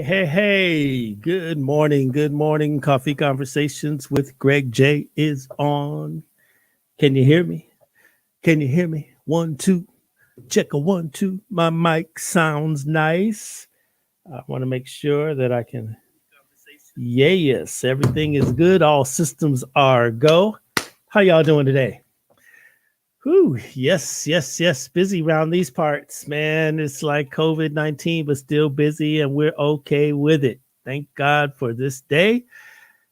Hey. Good morning. Good morning. Coffee Conversations with Greg J is on. Can you hear me? Can you hear me? 1, 2. Check a 1, 2. My mic sounds nice. I want to make sure that I can. Yes. Everything is good. All systems are go. How y'all doing today? Whew, yes. Busy around these parts, man. It's like COVID-19, but still busy, and we're okay with it. Thank God for this day.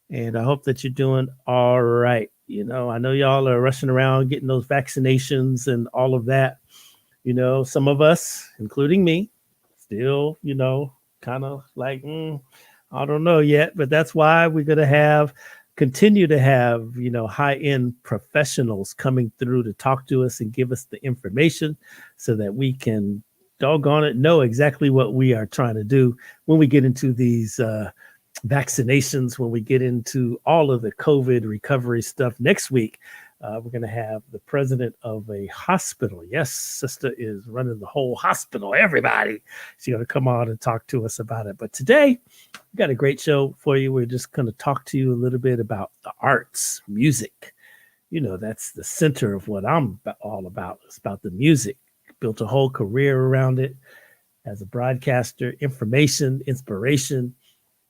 And I hope that you're doing all right. I know y'all are rushing around getting those vaccinations and all of that. Some of us, including me, still, kind of like, I don't know yet, but that's why we're going to continue to have, high-end professionals coming through to talk to us and give us the information so that we can, doggone it, know exactly what we are trying to do when we get into these vaccinations, when we get into all of the COVID recovery stuff next week. We're going to have the president of a hospital. Yes, sister is running the whole hospital. Everybody. She's going to come on and talk to us about it. But today, we got a great show for you. We're just going to talk to you a little bit about the arts, music. That's the center of what I'm all about. It's about the music. Built a whole career around it as a broadcaster, information, inspiration,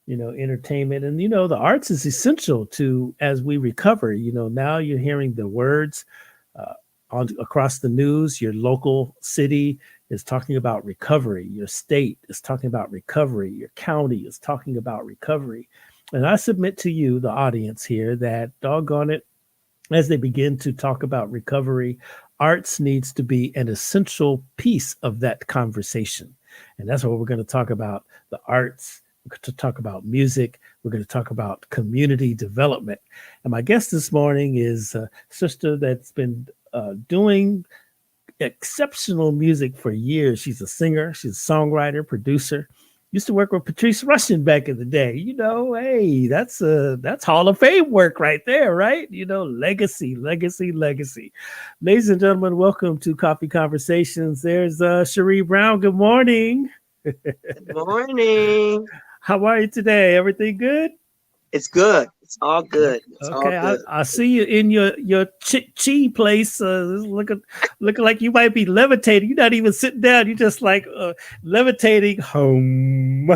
entertainment. And, the arts is essential to as we recover. Now you're hearing the words across the news. Your local city is talking about recovery. Your state is talking about recovery. Your county is talking about recovery. And I submit to you, the audience here, that doggone it, as they begin to talk about recovery, arts needs to be an essential piece of that conversation. And that's what we're going to talk about, the arts. We're going to talk about music. We're going to talk about community development. And my guest this morning is a sister that's been doing exceptional music for years. She's a singer. She's a songwriter, producer. Used to work with Patrice Rushen back in the day. Hey, that's Hall of Fame work right there, right? Legacy. Ladies and gentlemen, welcome to Coffee Conversations. There's Sheree Brown. Good morning. Good morning. How are you today? Everything good? It's good. It's all good. It's okay, all good. I see you in your chi place, looking like you might be levitating. You're not even sitting down. You're just like levitating home.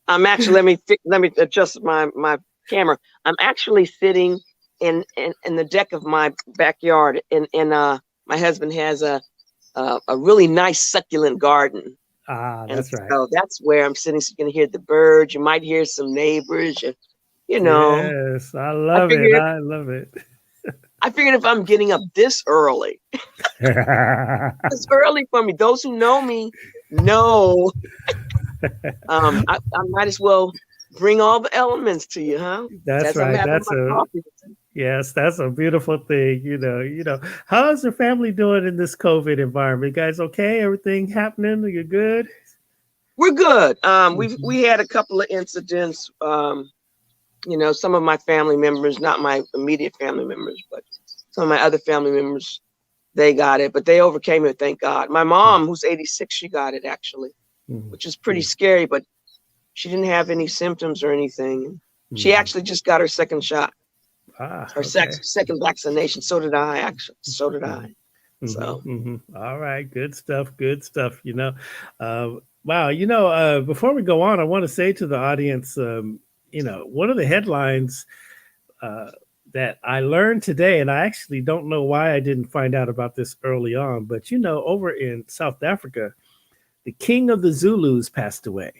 I'm actually let me adjust my camera. I'm actually sitting in the deck of my backyard, and my husband has a really nice succulent garden. That's right. So that's where I'm sitting. So you can hear the birds. You might hear some neighbors. Yes, I love it. I figured if I'm getting up this early, it's early for me. Those who know me know. I might as well bring all the elements to you, huh? That's right. That's a beautiful thing. How's your family doing in this COVID environment? You guys okay? Everything happening? Are you good? We're good. We had a couple of incidents. Some of my family members, not my immediate family members, but some of my other family members, they got it, but they overcame it, thank God. My mom, who's 86, she got it actually, which is pretty scary, but she didn't have any symptoms or anything. She actually just got her second shot. Second vaccination. So did I, actually. So did I. So. All right. Good stuff. Wow. Before we go on, I want to say to the audience, one of the headlines that I learned today, and I actually don't know why I didn't find out about this early on, but over in South Africa, the king of the Zulus passed away.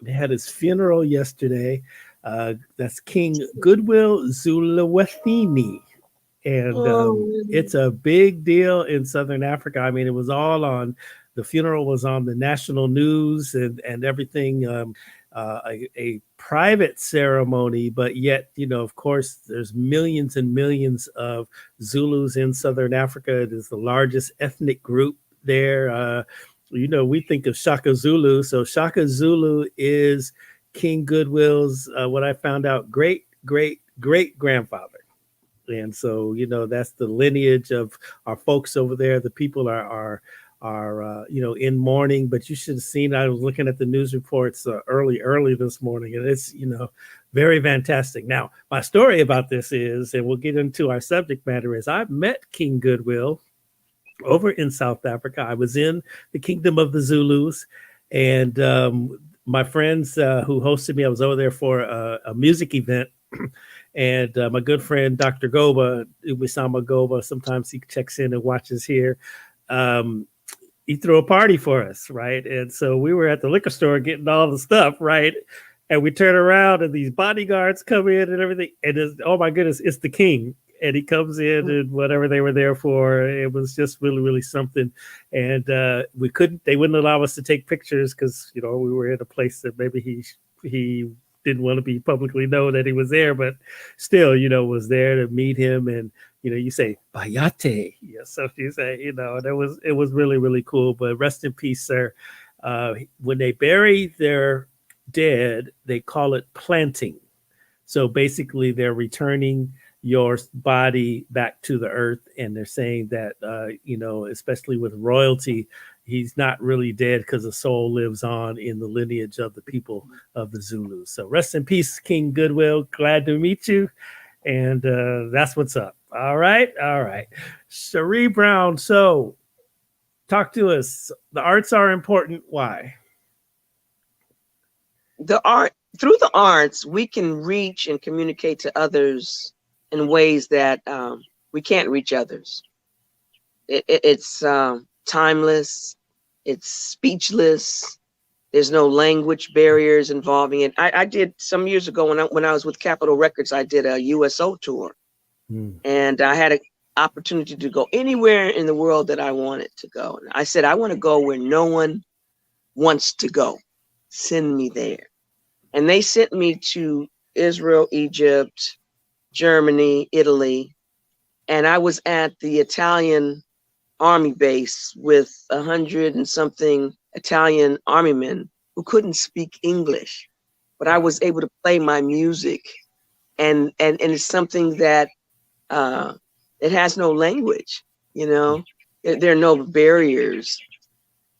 They had his funeral yesterday. That's King Goodwill Zwelithini. And it's a big deal in Southern Africa. I mean, the funeral was on the national news and everything, a private ceremony, but yet, of course, there's millions and millions of Zulus in Southern Africa. It is the largest ethnic group there. We think of Shaka Zulu. So Shaka Zulu is King Goodwill's, what I found out, great grandfather. And so, that's the lineage of our folks over there. The people are are in mourning. But you should have seen. I was looking at the news reports early this morning, and it's very fantastic. Now, my story about this is, and we'll get into our subject matter, is I've met King Goodwill over in South Africa. I was in the Kingdom of the Zulus, and my friends who hosted me, I was over there for a music event. And my good friend, Dr. Goba, Ubisama Goba, sometimes he checks in and watches here. He threw a party for us, right? And so we were at the liquor store getting all the stuff, right? And we turn around and these bodyguards come in and everything. And oh my goodness, it's the king. And he comes in and whatever they were there for, it was just really, really something. And they wouldn't allow us to take pictures because, we were in a place that maybe he didn't want to be publicly known that he was there, but still, was there to meet him. And, you say, Bayate. Yes, so you say, and it was really, really cool. But rest in peace, sir. When they bury their dead, they call it planting. So basically they're returning your body back to the earth, and they're saying that especially with royalty, he's not really dead because the soul lives on in the lineage of the people of the Zulus. So rest in peace, King Goodwill. Glad to meet you. And that's what's up. All right. Sheree Brown, so talk to us. The arts are important. Why? Through the arts, we can reach and communicate to others in ways that we can't reach others. It's timeless. It's speechless. There's no language barriers involving it. I did some years ago when I was with Capitol Records, I did a USO tour, and I had an opportunity to go anywhere in the world that I wanted to go. And I said, I want to go where no one wants to go. Send me there. And they sent me to Israel, Egypt, Germany, Italy. And I was at the Italian army base with 100 and something Italian army men who couldn't speak English, but I was able to play my music. And it's something that it has no language, there are no barriers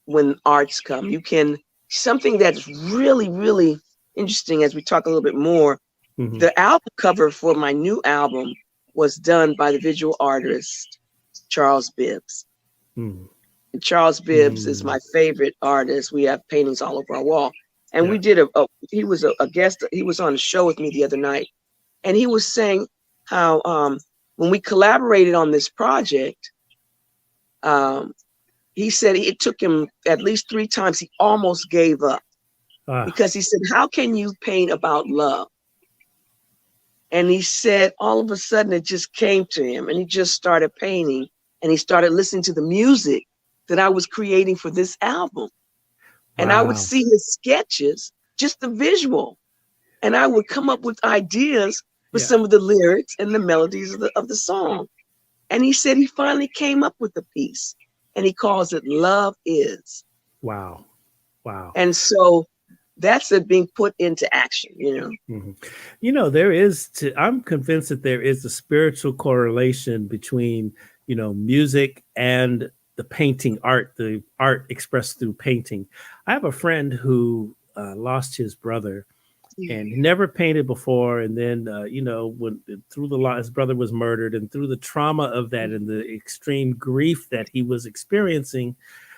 when arts come. You can, something that's really, really interesting as we talk a little bit more. The album cover for my new album was done by the visual artist, Charles Bibbs. And Charles Bibbs is my favorite artist. We have paintings all over our wall. And we did he was a guest. He was on a show with me the other night. And he was saying how when we collaborated on this project, he said it took him at least 3 times. He almost gave up because he said, how can you paint about love? And he said, all of a sudden it just came to him and he just started painting and he started listening to the music that I was creating for this album. And I would see his sketches, just the visual. And I would come up with ideas for some of the lyrics and the melodies of the song. And he said he finally came up with a piece and he calls it Love Is. Wow. And so that's it being put into action, there is, I'm convinced that there is a spiritual correlation between, music and the painting art, the art expressed through painting. I have a friend who lost his brother and he never painted before. And then, when his brother was murdered, and through the trauma of that and the extreme grief that he was experiencing,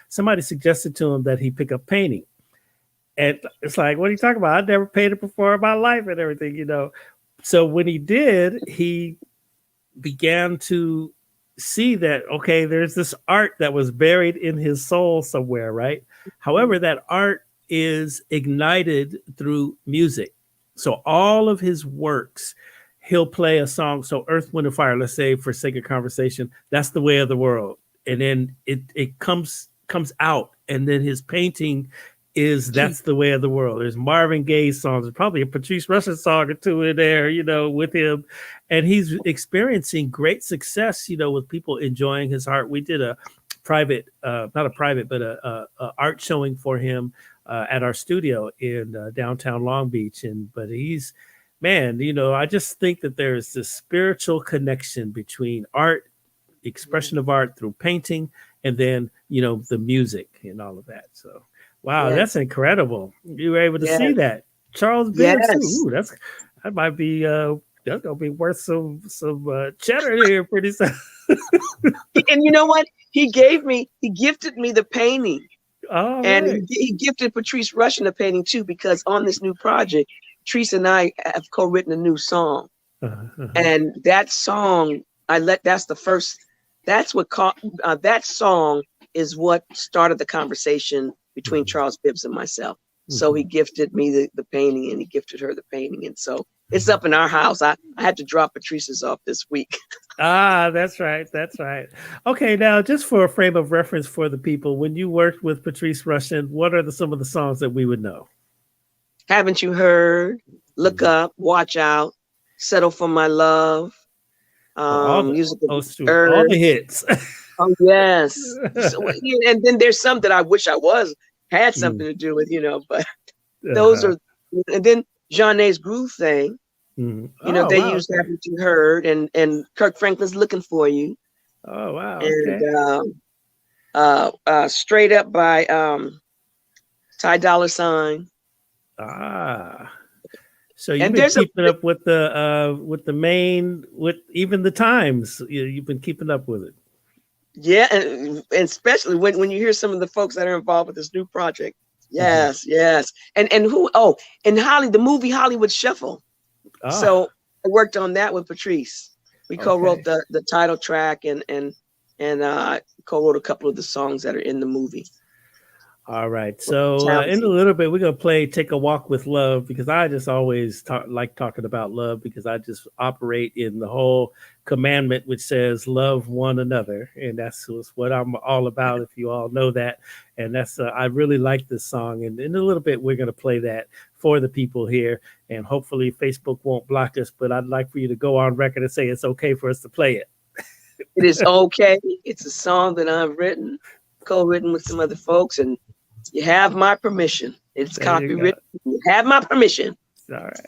somebody suggested to him that he pick up painting. And it's like, what are you talking about? I've never painted before in my life and everything, So when he did, he began to see that, okay, there's this art that was buried in his soul somewhere, right? However, that art is ignited through music. So all of his works, he'll play a song. So Earth, Wind, and Fire, let's say for sake of conversation, that's the way of the world. And then it comes out. And then his painting is That's the Way of the World. There's Marvin Gaye's songs. There's probably a Patrice Rushen song or two in there, with him. And he's experiencing great success, with people enjoying his art. We did a private, not a private, but a art showing for him at our studio in downtown Long Beach. But he's, man, I just think that there's this spiritual connection between art, expression of art through painting, and then the music and all of that. So, wow, that's Yes. incredible. You were able to Yes. see that. Charles Bibbs too. Yes. Ooh, that might be that's gonna be worth some cheddar here pretty soon. And you know what? He gifted me the painting. All And right. he gifted Patrice Rushen a painting too, because on this new project, Patrice and I have co-written a new song. And that song, that song is what started the conversation between Charles Bibbs and myself. So he gifted me the painting, and he gifted her the painting. And so it's up in our house. I had to drop Patrice's off this week. That's right. That's right. Okay, now just for a frame of reference for the people, when you worked with Patrice Rushen, what are some of the songs that we would know? Haven't You Heard? Look Up, Watch Out, Settle for My Love, Music of the Earth. All the hits. Oh yes. So, and then there's some that I wish I had something to do with, but those are, and then Jeanette's Groove Thing. They used Haven't You Heard, and Kirk Franklin's Looking for You. Oh wow. And Straight Up by Ty Dolla $ign. So you've been keeping up with with even the times. You've been keeping up with it. Yeah, and especially when you hear some of the folks that are involved with this new project. Yes, yes. And who? Oh, and the movie Hollywood Shuffle. So I worked on that with Patrice. We co-wrote the title track and co-wrote a couple of the songs that are in the movie. All right. So in a little bit, we're going to play Take a Walk with Love, because I just always like talking about love, because I just operate in the whole commandment, which says love one another. And that's what I'm all about, if you all know that. And that's I really like this song. And in a little bit, we're going to play that for the people here. And hopefully Facebook won't block us. But I'd like for you to go on record and say it's okay for us to play it. It is okay. It's a song that I've written, co-written with some other folks, and you have my permission. It's copywritten. You have my permission. All right.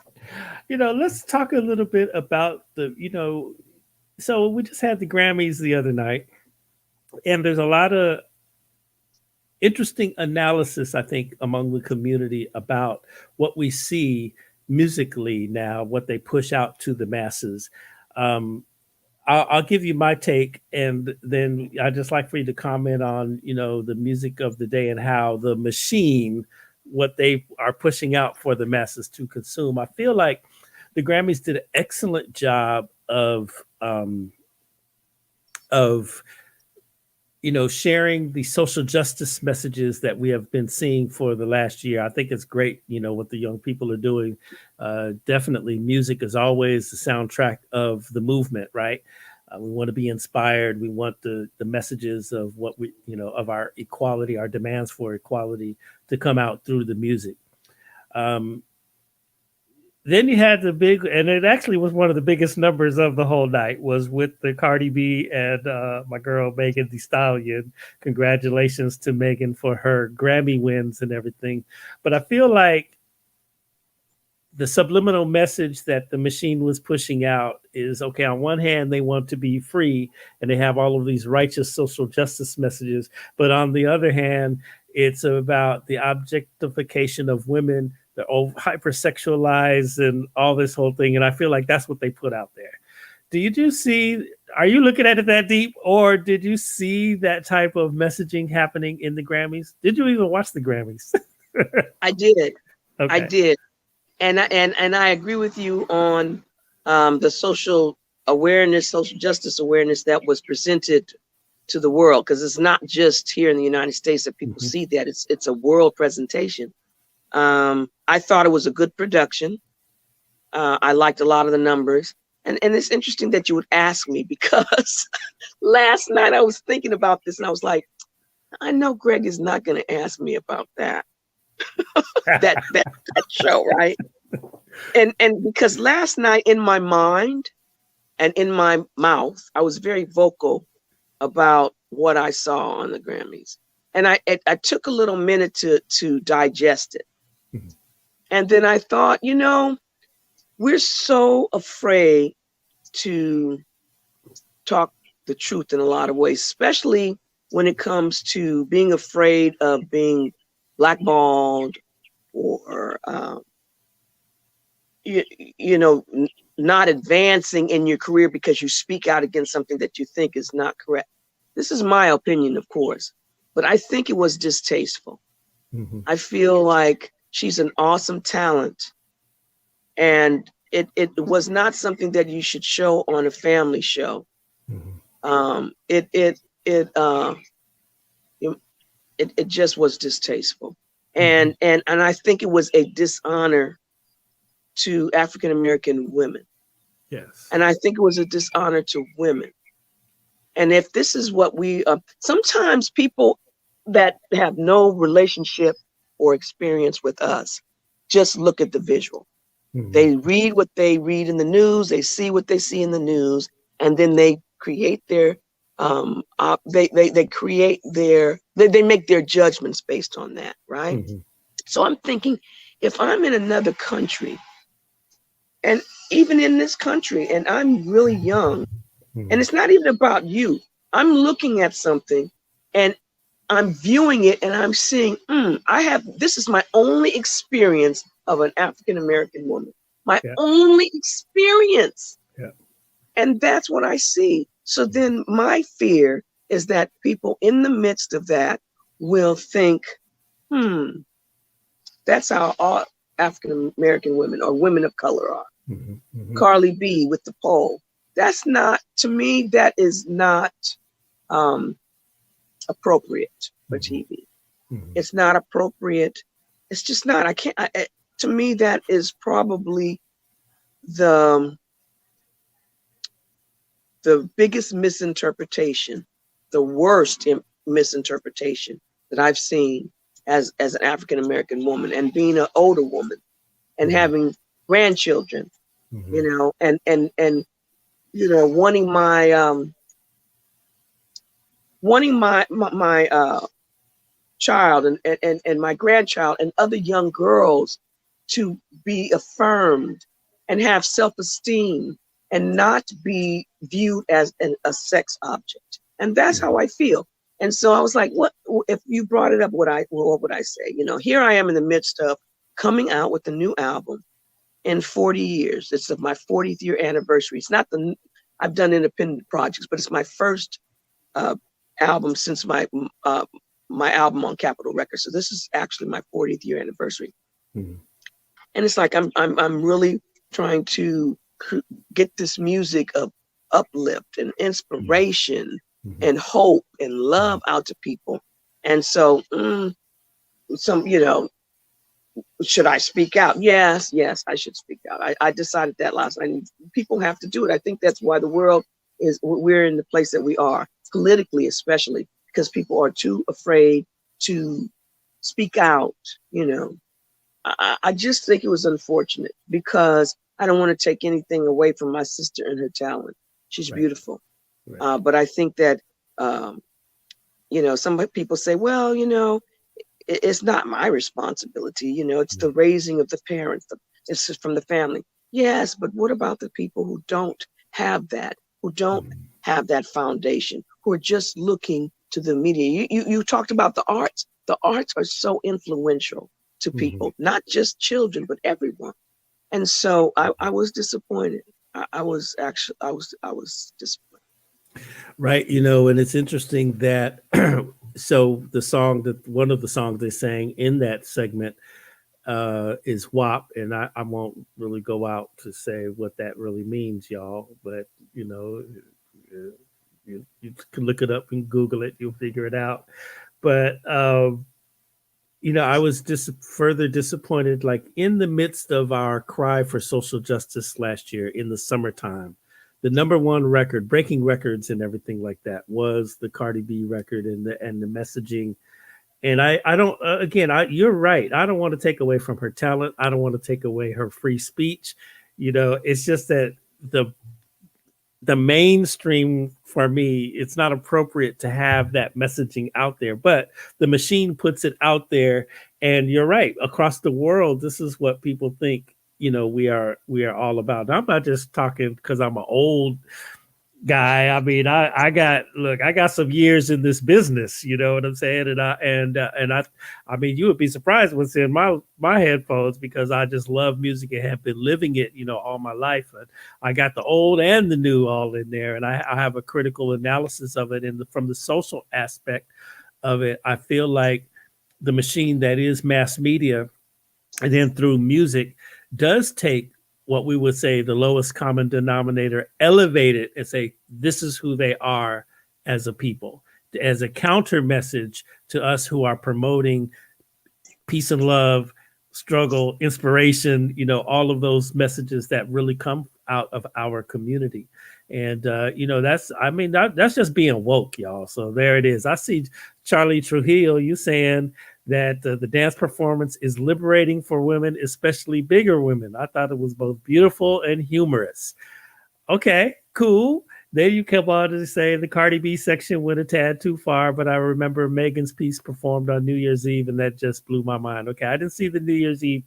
Let's talk a little bit about so we just had the Grammys the other night, and there's a lot of interesting analysis, I think, among the community about what we see musically now, what they push out to the masses. I'll give you my take, and then I'd just like for you to comment on, the music of the day and how the machine, what they are pushing out for the masses to consume. I feel like the Grammys did an excellent job of sharing the social justice messages that we have been seeing for the last year. I think it's great, what the young people are doing. Definitely music is always the soundtrack of the movement, right? We want to be inspired. We want the messages of what we, of our equality, our demands for equality to come out through the music. Then you had the big, and it actually was one of the biggest numbers of the whole night, was with the Cardi B and my girl Megan Thee Stallion. Congratulations to Megan for her Grammy wins and everything. But I feel like the subliminal message that the machine was pushing out is, okay, on one hand, they want to be free and they have all of these righteous social justice messages. But on the other hand, it's about the objectification of women, they're hypersexualized and all this whole thing. And I feel like that's what they put out there. Are you looking at it that deep, or did you see that type of messaging happening in the Grammys? Did you even watch the Grammys? I did. Okay. I did. And I agree with you on the social awareness, social justice awareness that was presented to the world, because it's not just here in the United States that people see that. It's a world presentation. I thought it was a good production. I liked a lot of the numbers. And it's interesting that you would ask me, because last night I was thinking about this and I was like, I know Greg is not going to ask me about that. that show, right? And because last night in my mind and in my mouth, I was very vocal about what I saw on the Grammys. And I took a little minute to digest it. And then I thought, we're so afraid to talk the truth in a lot of ways, especially when it comes to being afraid of being blackballed or, you know, not advancing in your career because you speak out against something that you think is not correct. This is my opinion, of course, but I think it was distasteful. Mm-hmm. I feel like she's an awesome talent, and it was not something that you should show on a family show. Mm-hmm. It just was distasteful, and I think it was a dishonor to African American women, Yes. and I think it was a dishonor to women. And if this is what we sometimes people that have no relationship or experience with us just look at the visual. Mm-hmm. They read what they read in the news, they see what they see in the news, and then they create their they create their they make their judgments based on that, right? Mm-hmm. So I'm thinking, if I'm in another country, and even in this country, and I'm really young, Mm-hmm. and it's not even about you. I'm looking at something and I'm viewing it and I'm seeing, this is my only experience of an African American woman. My only experience. Yeah. And that's what I see. So then my fear is that people in the midst of that will think, that's how all African American women or women of color are. Mm-hmm. Mm-hmm. Carly B with the pole. That's not, to me, that is not appropriate for TV. Mm-hmm. It's not appropriate. It's just not. To me, that is probably the biggest misinterpretation, the worst misinterpretation that I've seen as an African American woman, and being an older woman and having grandchildren, you know, and you know, wanting my child and my grandchild and other young girls to be affirmed and have self-esteem and not be viewed as a sex object. And that's how I feel. And so I was like, what if you brought it up, what would I say? You know, here I am in the midst of coming out with a new album in 40 years. It's my 40th year anniversary. It's not I've done independent projects, but it's my first album since my album on Capitol Records. So this is actually my 40th year anniversary. Mm-hmm. And it's like I'm really trying to get this music of uplift and inspiration and hope and love out to people. And so you know, should I speak out? Yes, I should speak out. I decided that last night. People have to do it. I think that's why we're in the place that we are, politically especially, because people are too afraid to speak out. You know, I just think it was unfortunate, because I don't want to take anything away from my sister and her talent. She's beautiful. Right. But I think that, you know, some people say, well, you know, it's not my responsibility. You know, it's the raising of the parents. It's just from the family. Yes, but what about the people who don't have that, who don't have that foundation, who are just looking to the media? You talked about the arts. The arts are so influential to people, not just children, but everyone. And so I was disappointed. I was disappointed. Right. You know, and it's interesting that so one of the songs they sang in that segment is WAP, and I won't really go out to say what that really means, y'all, but you know, you can look it up and Google it, you'll figure it out. But you know, I was just further disappointed, like in the midst of our cry for social justice last year in the summertime, the number one record, breaking records and everything like that, was the Cardi B record, and the messaging. And I don't, you're right. I don't want to take away from her talent. I don't want to take away her free speech. You know, it's just that the mainstream, for me, it's not appropriate to have that messaging out there, but the machine puts it out there. And you're right, across the world, this is what people think, you know, we are all about. Now, I'm not just talking because I'm an old guy. I mean, I got some years in this business. You know what I'm saying? I mean, you would be surprised what's in my headphones because I just love music and have been living it, all my life. And I got the old and the new all in there, and I have a critical analysis of it. And from the social aspect of it, I feel like the machine that is mass media, and then through music, does take what we would say the lowest common denominator, elevate it and say, this is who they are as a people, as a counter message to us who are promoting peace and love, struggle, inspiration, all of those messages that really come out of our community. And, that's just being woke, y'all. So there it is. I see Charlie Trujillo, you saying that the dance performance is liberating for women, especially bigger women. I thought it was both beautiful and humorous. Okay, cool. Then you come on to say the Cardi B section went a tad too far, but I remember Megan's piece performed on New Year's Eve, and that just blew my mind. Okay, I didn't see the New Year's Eve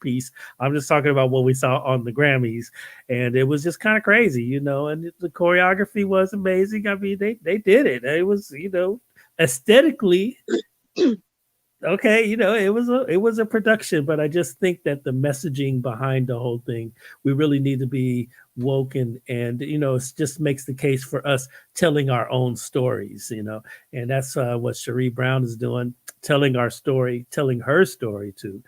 piece. I'm just talking about what we saw on the Grammys, and it was just kind of crazy, and the choreography was amazing. I mean, they did it. It was, aesthetically okay, it was a production, but I just think that the messaging behind the whole thing, we really need to be woke and it just makes the case for us telling our own stories, and that's what Sheree Brown is doing, telling our story, telling her story too,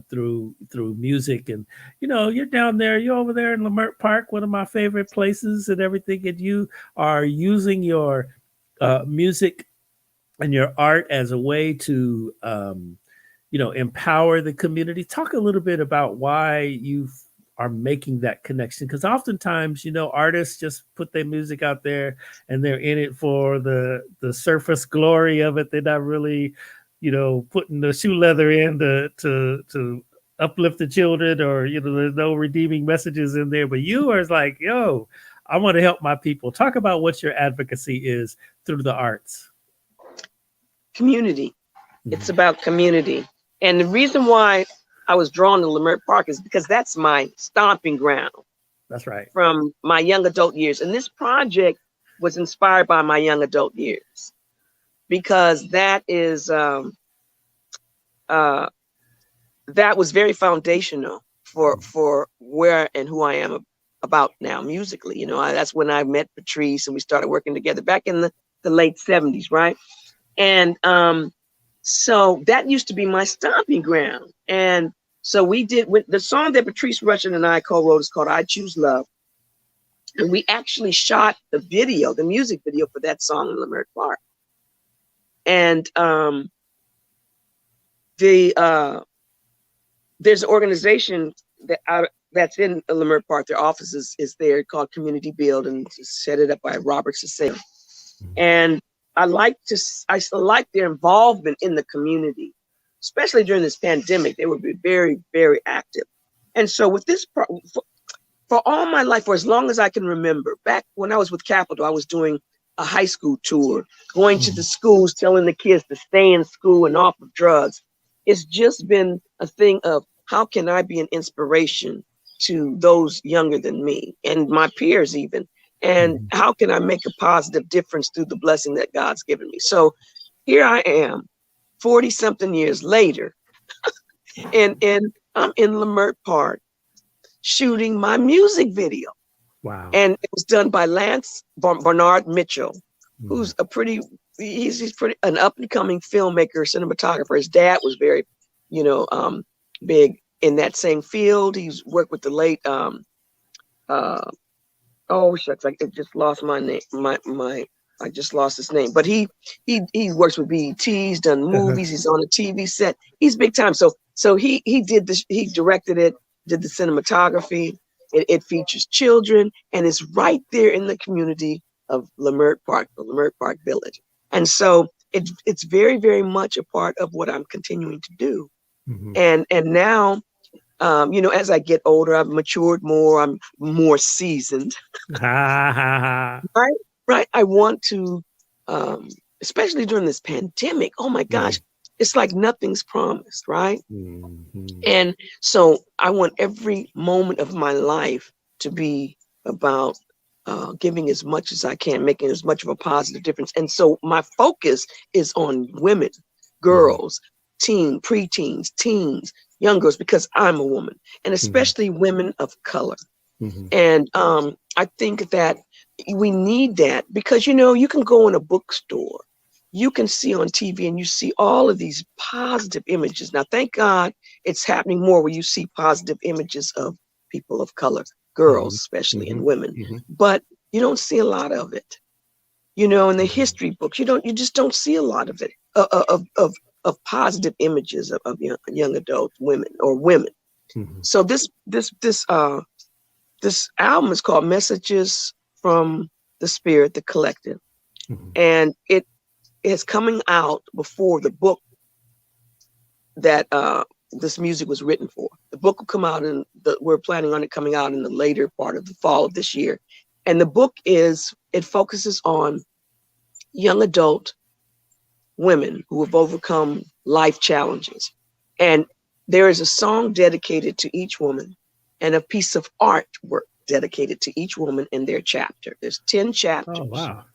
through music. And you're down there, you're over there in Leimert Park, one of my favorite places and everything, and you are using your music and your art as a way to empower the community. Talk a little bit about why you are making that connection, because oftentimes artists just put their music out there and they're in it for the surface glory of it. They're not really putting the shoe leather in to uplift the children, or there's no redeeming messages in there. But you are like, yo, I want to help my people. Talk about what your advocacy is through the arts. Community. It's about community. And the reason why I was drawn to Leimert Park is because that's my stomping ground. That's right. From my young adult years. And this project was inspired by my young adult years, because that is that was very foundational for where and who I am about now musically. That's when I met Patrice and we started working together back in the late 70s, right? And so that used to be my stomping ground. And so we did with the song that Patrice Rushen and I co-wrote is called I Choose Love. And we actually shot the music video for that song in Leimert Park. And there's an organization that's in Leimert Park. Their office is there, called Community Build, and set it up by Robert Cecile. And I like their involvement in the community, especially during this pandemic. They would be very, very active. And so with this, for all my life, for as long as I can remember, back when I was with Capital, I was doing a high school tour, going to the schools, telling the kids to stay in school and off of drugs. It's just been a thing of how can I be an inspiration to those younger than me and my peers even. And how can I make a positive difference through the blessing that God's given me? So here I am, 40 something years later, and I'm in Leimert Park shooting my music video. Wow. And it was done by Lance Bernard Mitchell, who's he's an up and coming filmmaker, cinematographer. His dad was very, big in that same field. He's worked with the late, oh shucks, I just lost my name. I just lost his name. But he works with BET. He's done movies. He's on a TV set. He's big time. So he did this. He directed it. Did the cinematography. It features children, and it's right there in the community of Leimert Park, the Leimert Park Village. And so it's very, very much a part of what I'm continuing to do. And now. As I get older, I've matured more. I'm more seasoned. Right. I want to, especially during this pandemic. Oh my gosh, it's like nothing's promised, right? And so I want every moment of my life to be about giving as much as I can, making as much of a positive difference. And so my focus is on women, girls, preteens, teens, young girls, because I'm a woman, and especially women of color. And I think that we need that because, you can go in a bookstore, you can see on TV and you see all of these positive images. Now, thank God it's happening more where you see positive images of people of color, girls, especially, and women, but you don't see a lot of it, in the history books, you just don't see a lot of it, of positive images of young adult women or women. So this album is called Messages from the Spirit, the Collective. And it is coming out before the book that this music was written for. The book will come out we're planning on it coming out in the later part of the fall of this year. And the book it focuses on young adult women who have overcome life challenges. And there is a song dedicated to each woman and a piece of artwork dedicated to each woman in their chapter. There's 10 chapters. Oh, wow.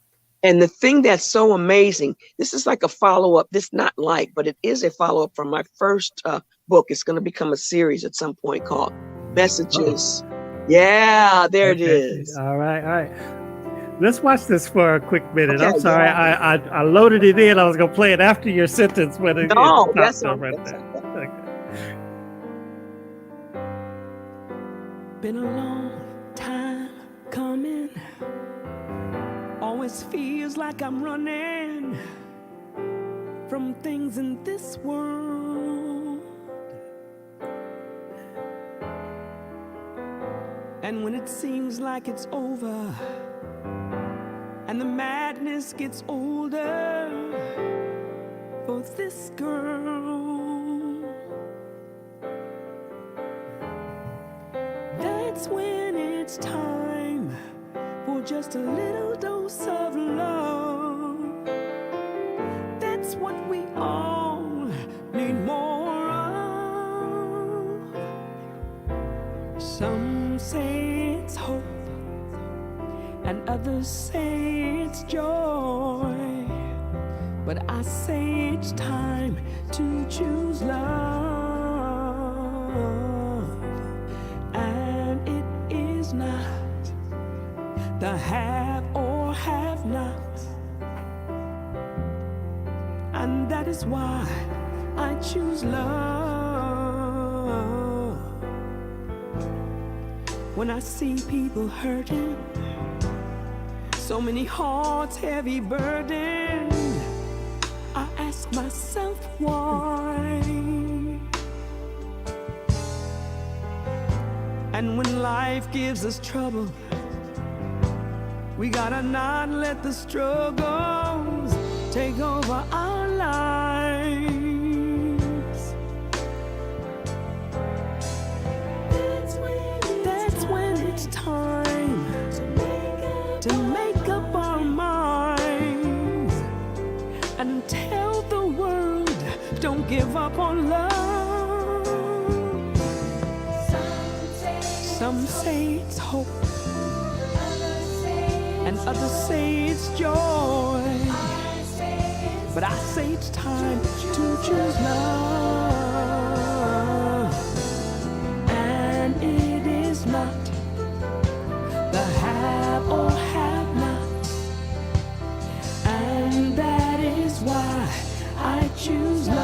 And the thing that's so amazing, this is like a follow-up, but it is a follow-up from my first book. It's going to become a series at some point called Messages. Yeah, there it is. All right. Let's watch this for a quick minute. Okay, I'm sorry, I loaded it in. I was going to play it after your sentence. But That's right okay. there. Been a long time coming. Always feels like I'm running from things in this world. And when it seems like it's over and the madness gets older for this girl, that's when it's time for just a little dose of love. That's what we all need more of. Some say it's hope, and others say it's joy. But I say it's time to choose love. And it is not the have or have nots. And that is why I choose love. When I see people hurting, so many hearts heavy burdened, I ask myself why. And when life gives us trouble, we gotta not let the struggles take over our lives. That's when it's time to make up our minds and tell the world, don't give up on love. Some say it's hope, and others say it's joy. But I say it's time to choose love. And it is not the have or have not. And that is why I choose love.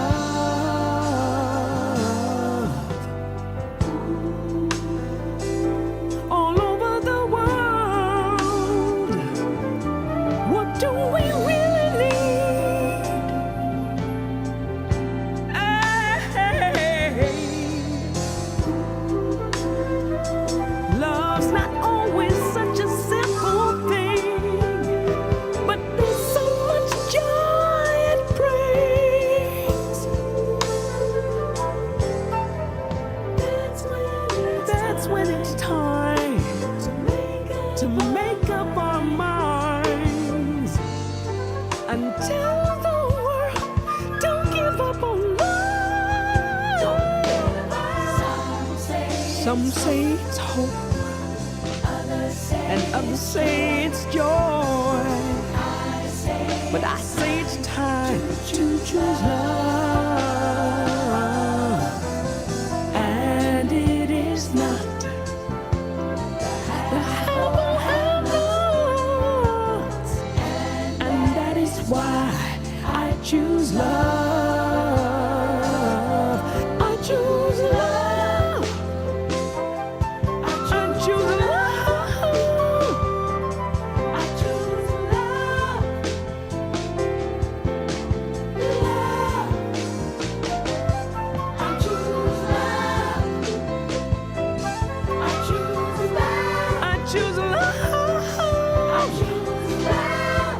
All over the world, what do we really need? Hey, love's not always such a simple thing, but there's so much joy it brings. That's when it's time to make up our minds and tell the world, don't give up on love. Some say it's hope, others say and others say it's joy. But I say it's time to choose love, and it is not the have-nots, and that is why I choose love. I choose love. I choose love. I choose love. Love. I choose love. I choose love. I choose love. I choose love.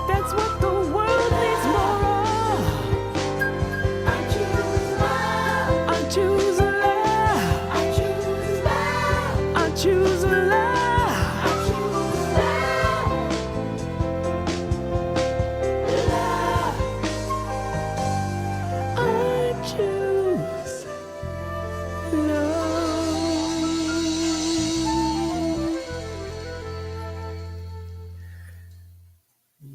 That's what the world needs more of. I choose love. I choose love. I choose love. I choose love. I choose love. Love. I choose love.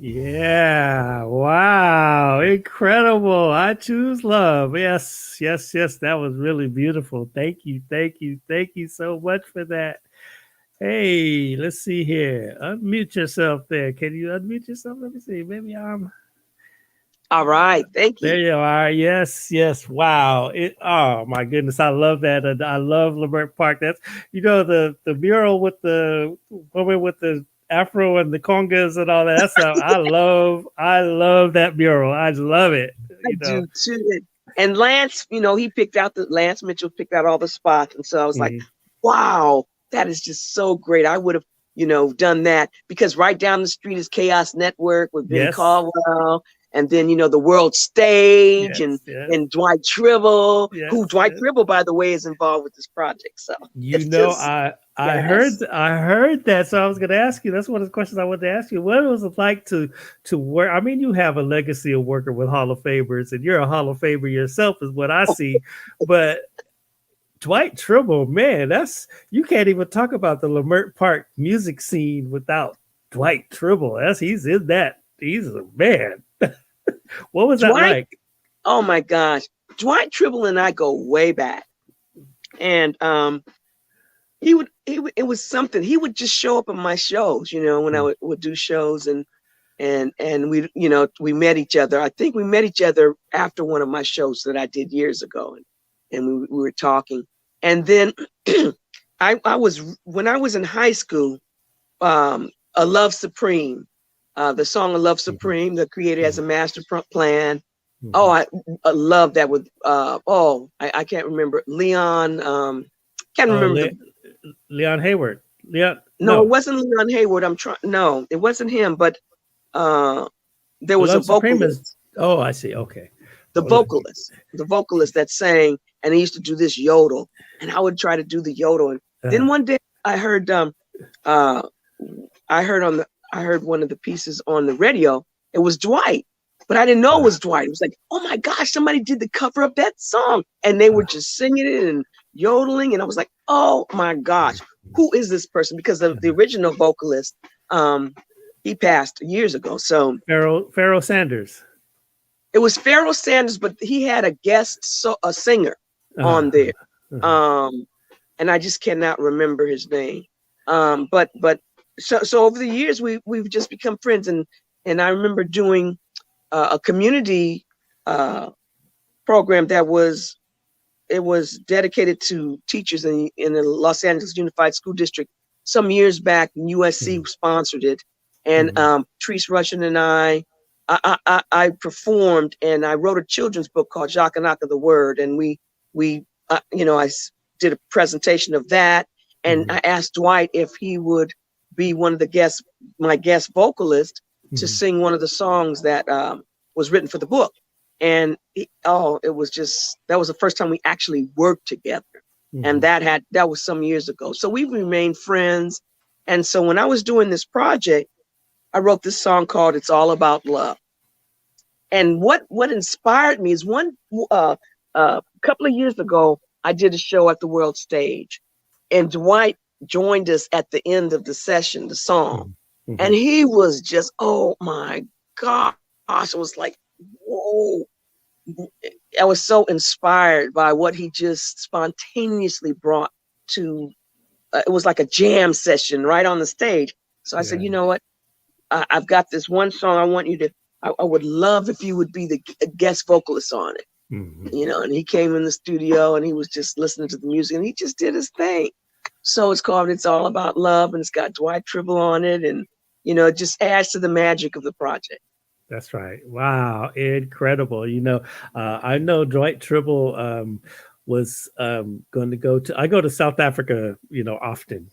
Yeah. Wow. Incredible. I choose love. Yes. Yes. Yes. That was really beautiful. Thank you. Thank you. Thank you so much for that. Hey, let's see here. Unmute yourself there. Can you unmute yourself? Let me see. Maybe I'm All right. Thank there. you. You are. Yes. Yes. Wow. Oh my goodness. I love that. And I love Lamert Park. That's the mural with the woman with the afro and the congas and all that. That's I love that mural. I love it. I do too. And Lance, Lance Mitchell picked out all the spots. And so I was like, wow, that is just so great. I would have, done that because right down the street is Chaos Network with Benny Yes. Caldwell. And then, the World Stage Yes, and Dwight Tribble, yes, who Dwight Tribble, by the way, is involved with this project. So I heard that. So I was going to ask you. That's one of the questions I wanted to ask you. What was it like to work? I mean, you have a legacy of working with Hall of Famers, and you're a Hall of Famer yourself, is what I see. But Dwight Tribble, man, you can't even talk about the Lamert Park music scene without Dwight Tribble. He's in that. He's a man. What was that like? Oh my gosh, Dwight Tribble and I go way back, and it was something. He would just show up at my shows, when I would do shows, and we we met each other. I think we met each other after one of my shows that I did years ago, and we were talking, and then when I was in high school, A Love Supreme. The song "A Love Supreme," the Creator has a master plan. Oh, I love that with I can't remember Leon. Can't remember Leon Hayward. No, it wasn't Leon Hayward. No, it wasn't him. But there was a vocalist. Oh, I see. Okay. The vocalist that sang, and he used to do this yodel, and I would try to do the yodel. And then one day I heard I heard one of the pieces on the radio. It was Dwight, but I didn't know it was Dwight. It was like, oh my gosh, somebody did the cover of that song. And they were just singing it and yodeling. And I was like, oh my gosh, who is this person? Because the original vocalist, he passed years ago. So Pharoah Sanders. It was Pharoah Sanders, but he had a a singer on there. And I just cannot remember his name. So over the years, we've just become friends, and I remember doing a community program that was dedicated to teachers in the Los Angeles Unified School District some years back. USC sponsored it, and Treese Russian and I performed, and I wrote a children's book called Jakanaka the Word, and I did a presentation of that, and I asked Dwight if he would be one of my guest vocalist to sing one of the songs that was written for the book. And that was the first time we actually worked together. And that was some years ago. So we've remained friends. And so when I was doing this project, I wrote this song called "It's All About Love." And what inspired me is a couple of years ago, I did a show at the World Stage, and Dwight joined us at the end of the session, the song. Mm-hmm. And he was just, oh my gosh, it was like, whoa. I was so inspired by what he just spontaneously brought to, it was like a jam session right on the stage. So I said, you know what? I've got this one song I want you to, I would love if you would be the guest vocalist on it. Mm-hmm. You know, and he came in the studio and he was just listening to the music and he just did his thing. So it's called It's All About Love, and it's got Dwight Tribble on it. And, you know, it just adds to the magic of the project. That's right. Wow. Incredible. You know, I know Dwight Tribble was going to I go to South Africa, you know, often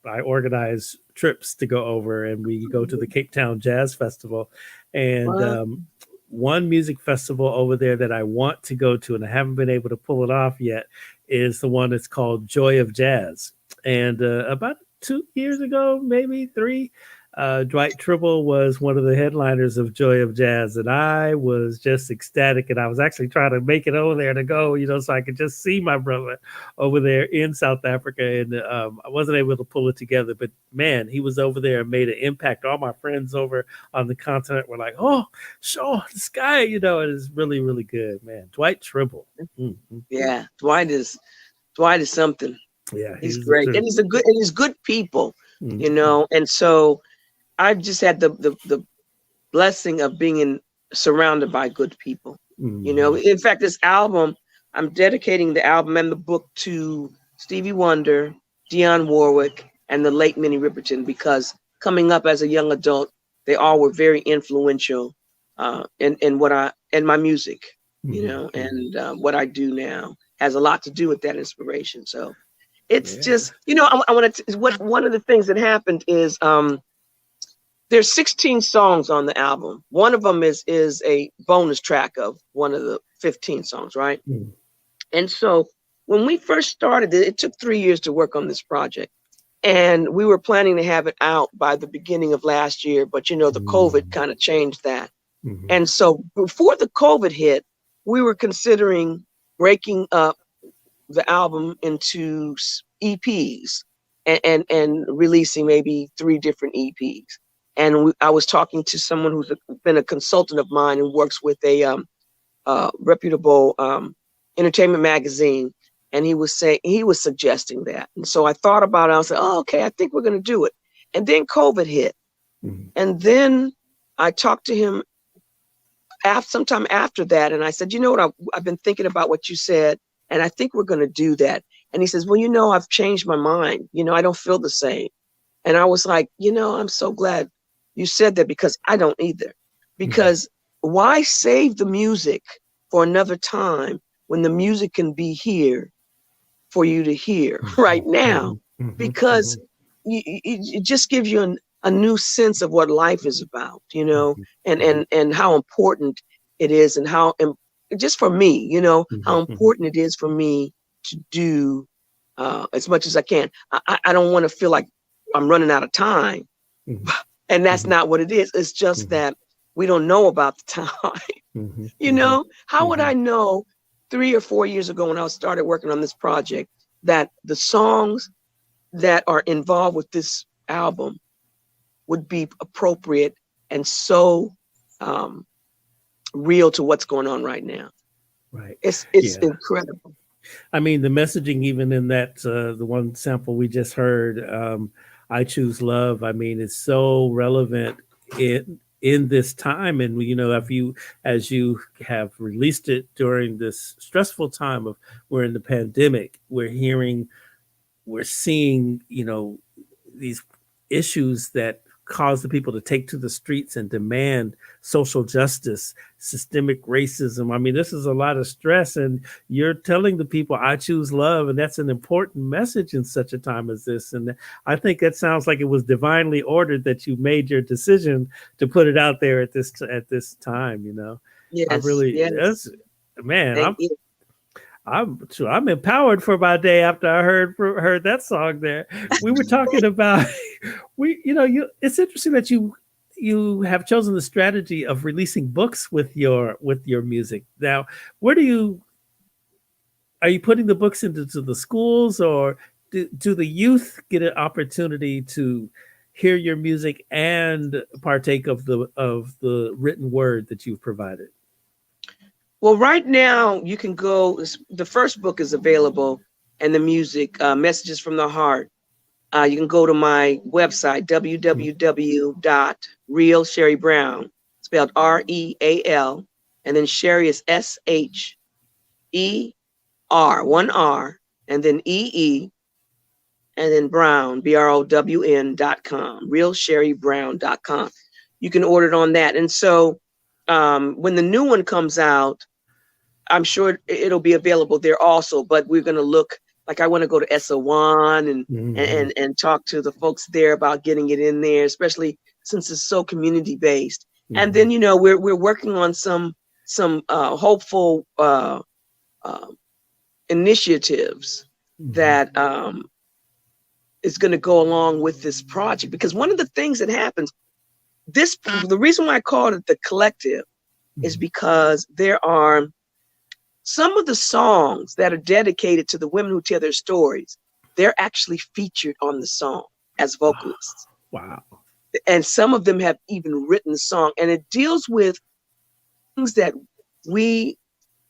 I organize trips to go over, and we go to the Cape Town Jazz Festival. And one music festival over there that I want to go to, and I haven't been able to pull it off yet, is the one that's called Joy of Jazz. And about 2 years ago, maybe 3, Dwight Tribble was one of the headliners of Joy of Jazz, and I was just ecstatic. And I was actually trying to make it over there to go, you know, so I could just see my brother over there in South Africa. And I wasn't able to pull it together, but man, he was over there and made an impact. All my friends over on the continent were like, "Oh, sure, this guy," you know, it is really, really good, man. Dwight Tribble. Mm-hmm. Yeah, Dwight is something. Yeah, he's great, and he's good people, mm-hmm. you know. And so I've just had the blessing of being surrounded by good people. Mm-hmm. You know, in fact, this album, I'm dedicating the album and the book to Stevie Wonder, Dionne Warwick, and the late Minnie Riperton, because coming up as a young adult, they all were very influential in my music, mm-hmm. you know, and what I do now has a lot to do with that inspiration. So it's just, you know, I want to, one of the things that happened is, there's 16 songs on the album. One of them is a bonus track of one of the 15 songs, right? Mm. And so when we first started it took 3 years to work on this project. And we were planning to have it out by the beginning of last year, but you know, the COVID kind of changed that. Mm-hmm. And so before the COVID hit, we were considering breaking up the album into EPs and releasing maybe 3 different EPs. And I was talking to someone who's been a consultant of mine and works with a reputable entertainment magazine. And he was suggesting that. And so I thought about it. I said, oh, okay, I think we're going to do it. And then COVID hit. Mm-hmm. And then I talked to him sometime after that. And I said, you know what, I've been thinking about what you said, and I think we're going to do that. And he says, well, you know, I've changed my mind. You know, I don't feel the same. And I was like, you know, I'm so glad you said that, because I don't either. Because why save the music for another time when the music can be here for you to hear right now? Because it just gives you a new sense of what life is about, you know, and how important it is, and how, just for me, you know, how important it is for me to do as much as I can. I don't want to feel like I'm running out of time. And that's not what it is. It's just that we don't know about the time. You know, how would I know 3 or 4 years ago when I started working on this project that the songs that are involved with this album would be appropriate and so real to what's going on right now? Right. It's incredible. I mean, the messaging, even in that, the one sample we just heard, I Choose Love, I mean, it's so relevant in this time. And, you know, as you have released it during this stressful time of, we're in the pandemic, we're seeing, you know, these issues that cause the people to take to the streets and demand social justice, systemic racism. I mean, this is a lot of stress, and you're telling the people, I choose love. And that's an important message in such a time as this. And I think that sounds like it was divinely ordered that you made your decision to put it out there at this time, you know? Yes, I really, yes. Man, I'm empowered for my day after I heard that song there. We were talking about, it's interesting that you have chosen the strategy of releasing books with your music. Now, are you putting the books into the schools, or do the youth get an opportunity to hear your music and partake of the written word that you've provided? Well, right now you can go. The first book is available, and the music, Messages from the Heart. You can go to my website, www.realsheree.brown, spelled REAL, and then Sheree is SHER, one R, and then EE, and then Brown, BROWN.com, realshereebrown.com. You can order it on that. And so when the new one comes out, I'm sure it'll be available there also, but we're going to look, like I want to go to SO1 and talk to the folks there about getting it in there, especially since it's so community based. And then, we're working on some hopeful initiatives that is going to go along with this project. Because one of the things that happens, the reason why I called it the collective is because there are some of the songs that are dedicated to the women who tell their stories. They're actually featured on the song as vocalists. Wow. And some of them have even written the song, and it deals with things that we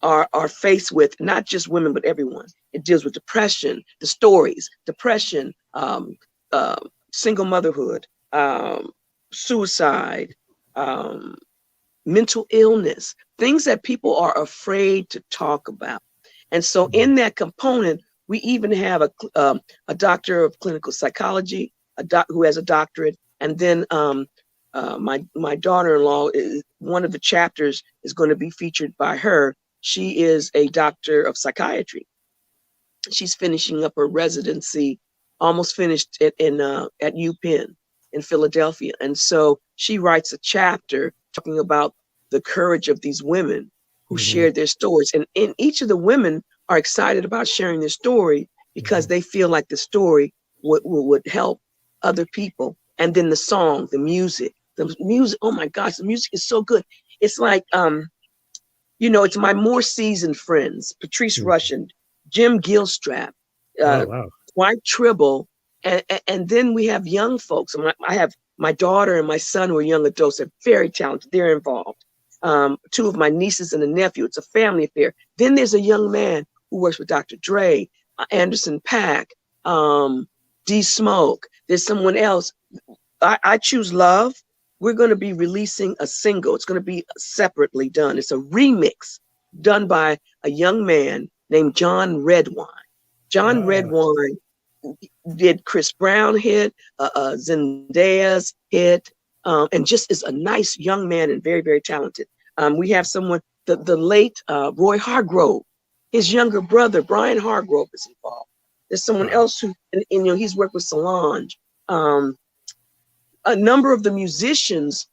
are faced with, not just women, but everyone. It deals with depression, the stories, depression, single motherhood, suicide, mental illness, things that people are afraid to talk about. And so in that component, we even have a doctor of clinical psychology, who has a doctorate. And then my daughter-in-law, one of the chapters is going to be featured by her. She is a doctor of psychiatry. She's finishing up her residency, almost finished at UPenn in Philadelphia. And so she writes a chapter talking about the courage of these women who shared their stories. And each of the women are excited about sharing their story because they feel like the story would help other people. And then the song, the music, oh my gosh, the music is so good. It's like, it's my more seasoned friends, Patrice Rushen, Jim Gilstrap, Dwight Tribble, and then we have young folks. I have my daughter and my son who are young adults. They're very talented. They're involved. Two of my nieces and a nephew. It's a family affair. Then there's a young man who works with Dr. Dre, Anderson .Paak, D Smoke. There's someone else. I Choose Love. We're going to be releasing a single. It's going to be separately done. It's a remix done by a young man named John Redwine. John Redwine did Chris Brown hit, Zendaya's hit, and just is a nice young man and very, very talented. We have someone, the late Roy Hargrove, his younger brother, Brian Hargrove, is involved. There's someone else who, he's worked with Solange. A number of the musicians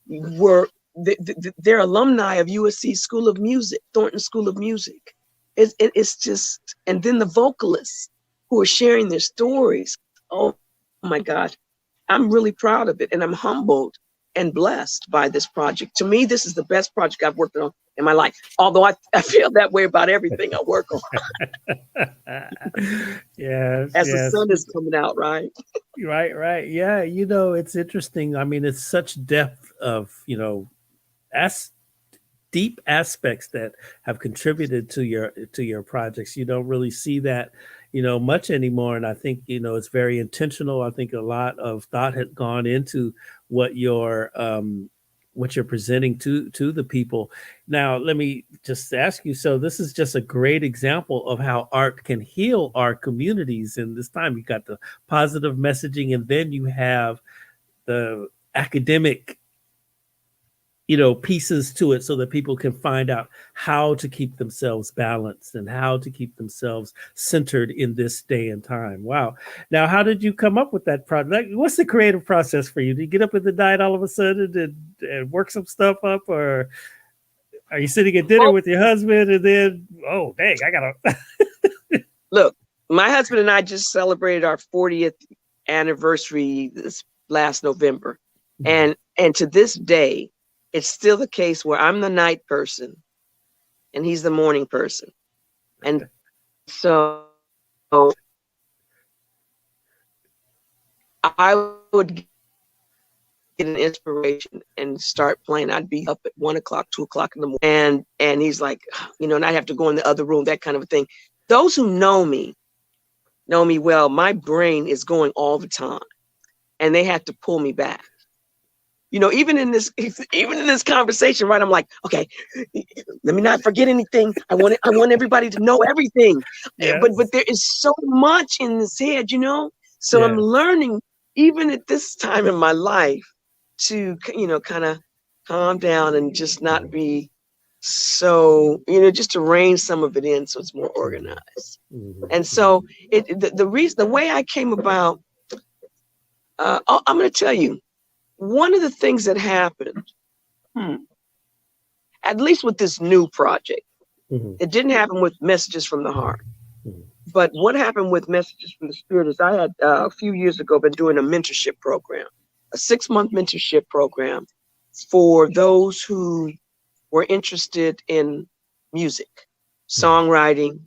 they're alumni of USC School of Music, Thornton School of Music. It's just, and then the vocalists who are sharing their stories. Oh my God, I'm really proud of it, and I'm humbled and blessed by this project. To me, this is the best project I've worked on in my life. Although I feel that way about everything I work on. Yes. The sun is coming out, right? Right. Yeah. It's interesting. I mean, it's such depth of, deep aspects that have contributed to your projects. You don't really see that, much anymore. And I think, it's very intentional. I think a lot of thought had gone into what you're presenting to the people. Now, let me just ask you, so this is just a great example of how art can heal our communities. And this time you got the positive messaging, and then you have the academic pieces to it so that people can find out how to keep themselves balanced and how to keep themselves centered in this day and time. Wow. Now, how did you come up with that project? What's the creative process for you? Do you get up in the night all of a sudden and work some stuff up, or are you sitting at dinner with your husband and then, oh, dang, I gotta... Look, my husband and I just celebrated our 40th anniversary this last November. And to this day, it's still the case where I'm the night person and he's the morning person. And so I would get an inspiration and start playing. I'd be up at 1 o'clock, 2 o'clock in the morning. And he's like, and I'd have to go in the other room, that kind of a thing. Those who know me well. My brain is going all the time, and they have to pull me back. Even in this conversation, right? I'm like, okay, let me not forget anything. I want everybody to know everything. Yes. But there is so much in this head, So yes. I'm learning, even at this time in my life, to kind of calm down and just not be so, just to rein some of it in so it's more organized. Mm-hmm. And so the way I came about, I'm going to tell you, one of the things that happened, at least with this new project, mm-hmm. It didn't happen with Messages from the Heart. Mm-hmm. But what happened with Messages from the Spirit is I had a few years ago been doing a mentorship program, a 6-month mentorship program for those who were interested in music, songwriting,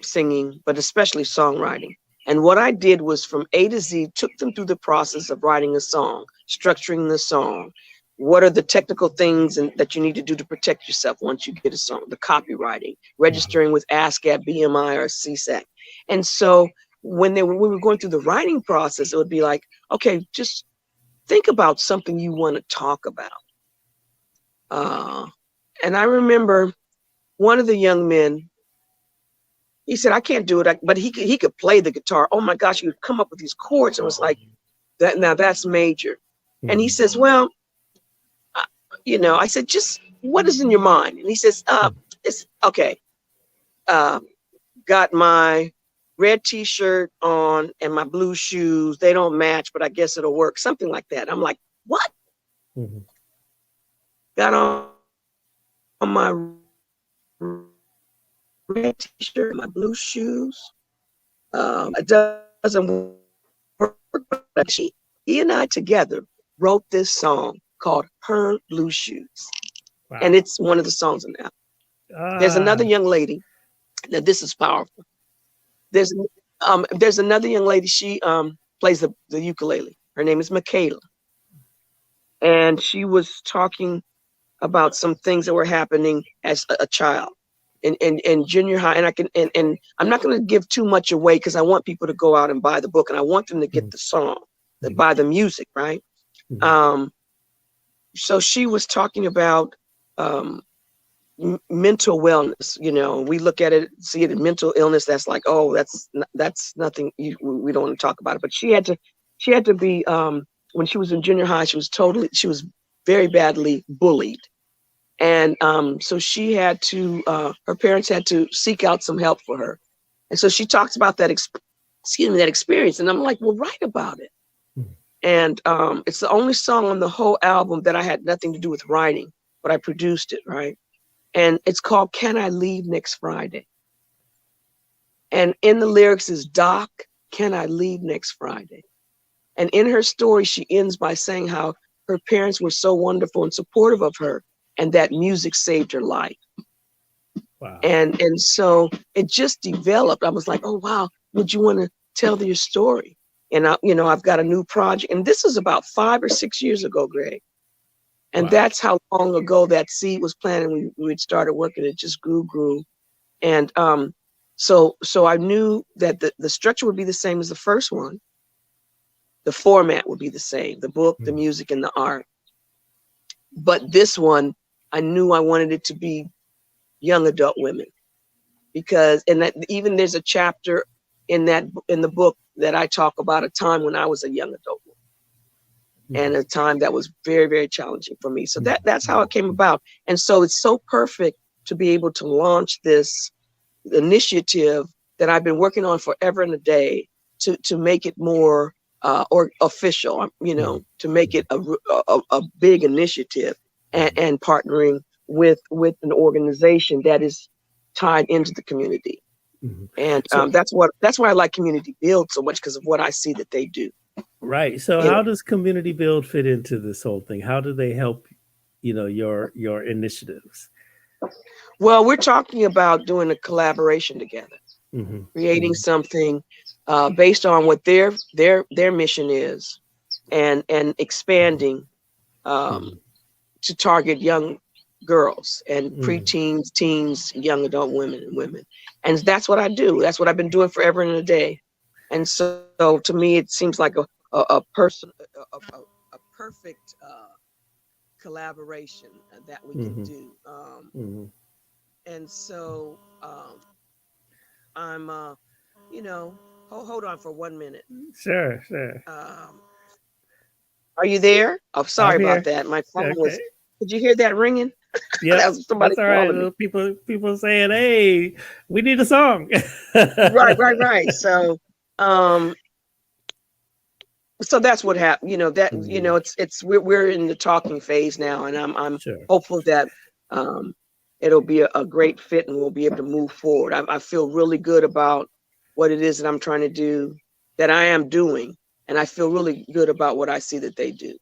singing, but especially songwriting. And what I did was from A to Z, took them through the process of writing a song, structuring the song. What are the technical things that you need to do to protect yourself once you get a song? The copywriting, registering with ASCAP, BMI, or CSAC. And so when we were going through the writing process, it would be like, okay, just think about something you want to talk about. And I remember one of the young men, he said, I can't do it, but he could play the guitar. Oh my gosh, he would come up with these chords. It was like, that. Now that's major. Mm-hmm. And he says, well, I said, just what is in your mind? And he says, it's okay. Got my red t-shirt on and my blue shoes. They don't match, but I guess it'll work. Something like that. I'm like, what? Mm-hmm. Got on my red t-shirt, my blue shoes. It doesn't work. He and I together wrote this song called Her Blue Shoes. Wow. And it's one of the songs in that. There's another young lady. Now this is powerful. There's another young lady. She plays the ukulele. Her name is Michaela. And she was talking about some things that were happening as a child in junior high. And I'm not going to give too much away because I want people to go out and buy the book and I want them to get the song, buy the music, right? Mm-hmm. So she was talking about mental wellness. We look at it, see it in mental illness. That's like, oh, that's nothing. We don't want to talk about it. But she had to be when she was in junior high. She was very badly bullied, and so she had to. Her parents had to seek out some help for her, and so she talks about that experience. And I'm like, well, write about it. And it's the only song on the whole album that I had nothing to do with writing, but I produced it, right? And it's called Can I Leave Next Friday? And in the lyrics is, Doc, can I leave next Friday? And in her story, she ends by saying how her parents were so wonderful and supportive of her and that music saved her life. Wow. And so it just developed. I was like, oh, wow, would you want to tell your story? And I've got a new project, and this is about 5 or 6 years ago, Greg. And wow. That's how long ago that seed was planted. We'd started working. It just grew. And so I knew that the structure would be the same as the first one. The format would be the same, the book, the music, and the art. But this one, I knew I wanted it to be young adult women, because even there's a chapter in the book that I talk about a time when I was a young adult woman, and a time that was very, very challenging for me. So that's how it came about. And so it's so perfect to be able to launch this initiative that I've been working on forever and a day to make it more or official, to make it a big initiative, and partnering with an organization that is tied into the community. Mm-hmm. And that's why I like Community Build so much, because of what I see that they do. Right. So how does Community Build fit into this whole thing? How do they help, your initiatives? Well, we're talking about doing a collaboration together, creating something based on what their mission is, and expanding to target young girls and preteens, teens, young adult women. And that's what I do. That's what I've been doing forever and a day. And so to me, it seems like a perfect collaboration that we can do. And so I'm, hold on for 1 minute. Sure. Are you there? Oh, sorry I'm about here. that. My phone Okay. was. Did you hear that ringing? Yeah, That was somebody that's all right. calling me. People saying, "Hey, we need a song." Right. So, so that's what happened. We're in the talking phase now, and I'm Sure. hopeful that it'll be a great fit, and we'll be able to move forward. I feel really good about what it is that I'm trying to do, that I am doing, and I feel really good about what I see that they do.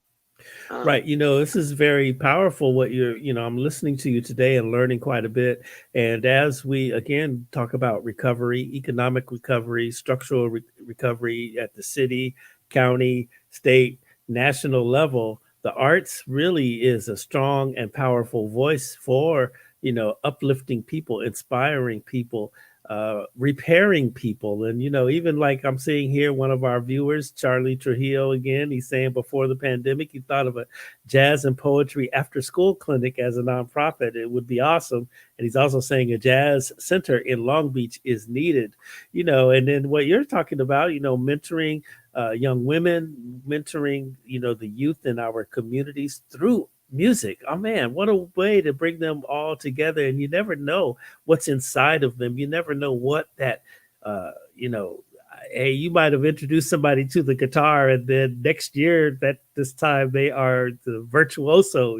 Right. This is very powerful what I'm listening to you today and learning quite a bit. And as we again talk about recovery, economic recovery, structural recovery at the city, county, state, national level, the arts really is a strong and powerful voice for, uplifting people, inspiring people, repairing people. And, even like I'm seeing here, one of our viewers, Charlie Trujillo, again, he's saying before the pandemic, he thought of a jazz and poetry after school clinic as a nonprofit. It would be awesome. And he's also saying a jazz center in Long Beach is needed, and then what you're talking about, mentoring young women, mentoring, the youth in our communities through music. Oh man, what a way to bring them all together. And you never know what's inside of them. You never know what that, hey, you might have introduced somebody to the guitar, and then next year that this time they are the virtuoso,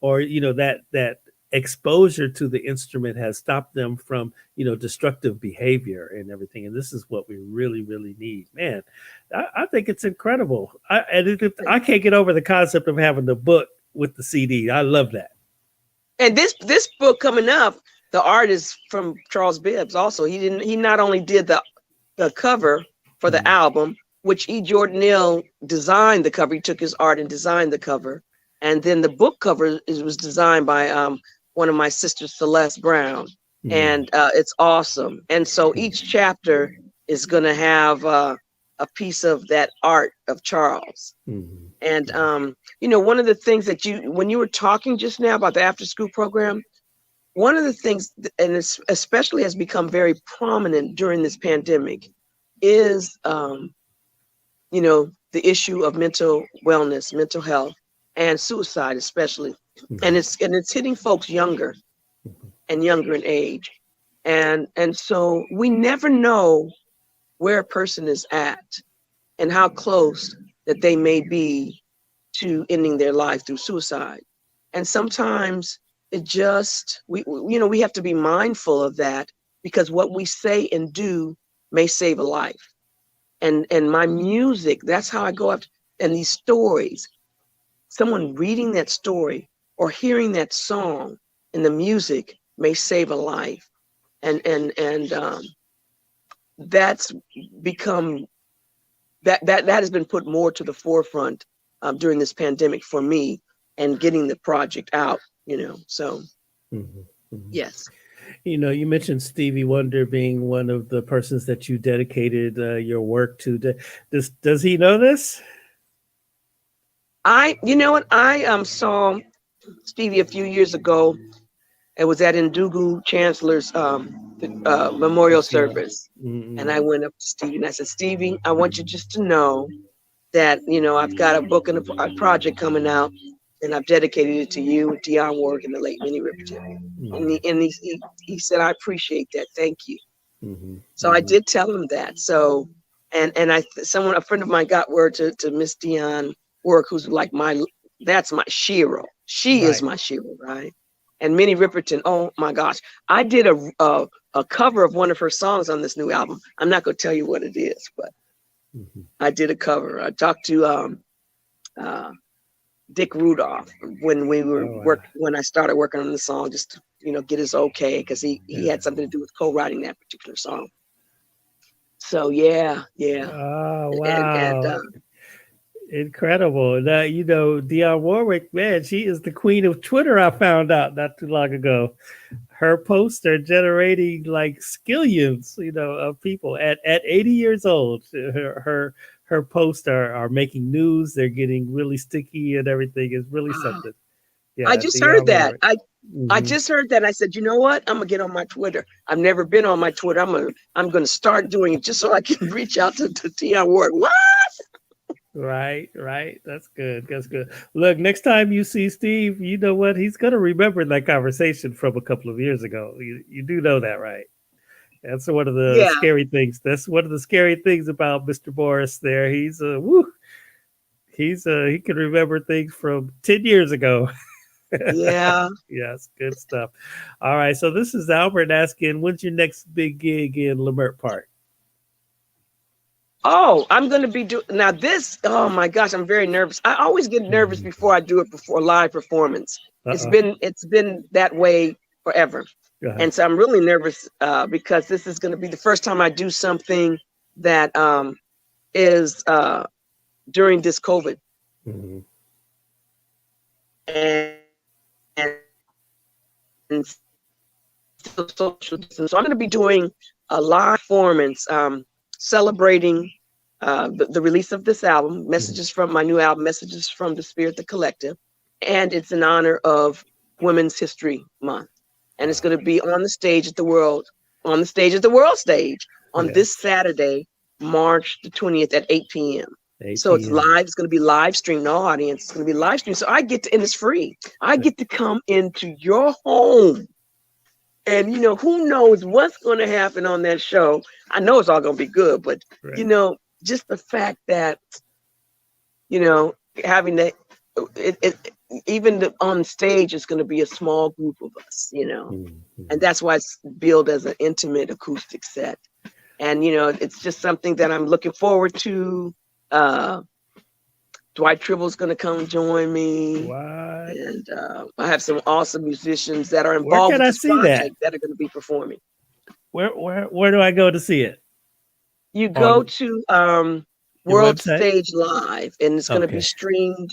or, that exposure to the instrument has stopped them from, destructive behavior and everything. And this is what we really, really need, man. I think it's incredible. I can't get over the concept of having the book with the CD. I love that. And this book coming up, the art is from Charles Bibbs. Also, he not only did the cover for the album, which E. Jordan Neal designed the cover. He took his art and designed the cover, and then the book cover was designed by one of my sisters, Celeste Brown, and it's awesome. And so each chapter is going to have a piece of that art of Charles. And, one of the things that when you were talking just now about the after school program, one of the things, and especially has become very prominent during this pandemic, is, the issue of mental wellness, mental health, and suicide, especially. And it's hitting folks younger and younger in age. And so we never know where a person is at and how close that they may be to ending their life through suicide. And sometimes it just, we have to be mindful of that, because what we say and do may save a life. And my music, that's how I go after, and these stories, someone reading that story or hearing that song in the music may save a life. And that's become, that has been put more to the forefront during this pandemic for me, and getting the project out, so yes. You mentioned Stevie Wonder being one of the persons that you dedicated your work to. Does he know this? I saw Stevie a few years ago. It was at Ndugu Chancellor's memorial service. And I went up to Stevie and I said, Stevie, I want you just to know that, I've got a book and a project coming out, and I've dedicated it to you and Dionne Warwick and the late Minnie Riperton. And he said, I appreciate that. Thank you. So I did tell him that. So, and a friend of mine got word to Miss Dionne Warwick, who's like that's my shero. She is my shero, right? And Minnie Riperton, oh my gosh. I did a cover of one of her songs on this new album. I'm not going to tell you what it is, but I did a cover. I talked to Dick Rudolph when we were when I started working on the song, just to, get his okay, because he had something to do with co-writing that particular song. So yeah. Oh, And wow. Incredible. Now, Dionne Warwick, man, she is the queen of Twitter. I found out not too long ago. Her posts are generating like skillions, of people at 80 years old. Her posts are making news. They're getting really sticky and everything is really something. I Yeah, just heard Dionne that. Warwick. I just heard that. I said, you know what? I'm gonna get on my Twitter. I've never been on my Twitter. I'm gonna start doing it just so I can reach out to Dionne Warwick. What? Right. That's good. That's good. Look, next time you see Steve, you know what? He's gonna remember that conversation from a couple of years ago. You do know that, right? That's one of the Yeah. scary things. That's one of the scary things about Mr. Morris. There, he can remember things from 10 years ago. Yeah. Yes, good stuff. All right, so this is Albert asking, when's your next big gig in Lamert Park? Oh, I'm gonna be doing now this. Oh my gosh, I'm very nervous. I always get nervous before I do it before a live performance. It's been that way forever. And so I'm really nervous because this is going to be the first time I do something that is during this COVID. Mm-hmm. And social distance. So I'm going to be doing a live performance celebrating the release of this album, messages from my new album, Messages from the Spirit, the Collective. And it's in honor of Women's History Month. And it's going to be on the stage at the world stage on this Saturday, March the 20th at 8 p.m. So it's live. It's going to be live streamed. No audience. It's going to be live streamed. So I get to, and it's free. I get to come into your home. And, who knows what's going to happen on that show. I know it's all going to be good, but, just the fact that, having that, even on stage, it's going to be a small group of us, and that's why it's billed as an intimate acoustic set. And, it's just something that I'm looking forward to. Dwight Tribble's going to come join me. What? And I have some awesome musicians that are involved with this project that are going to be performing. Where do I go to see it? You go to World Stage Live, and it's going to be streamed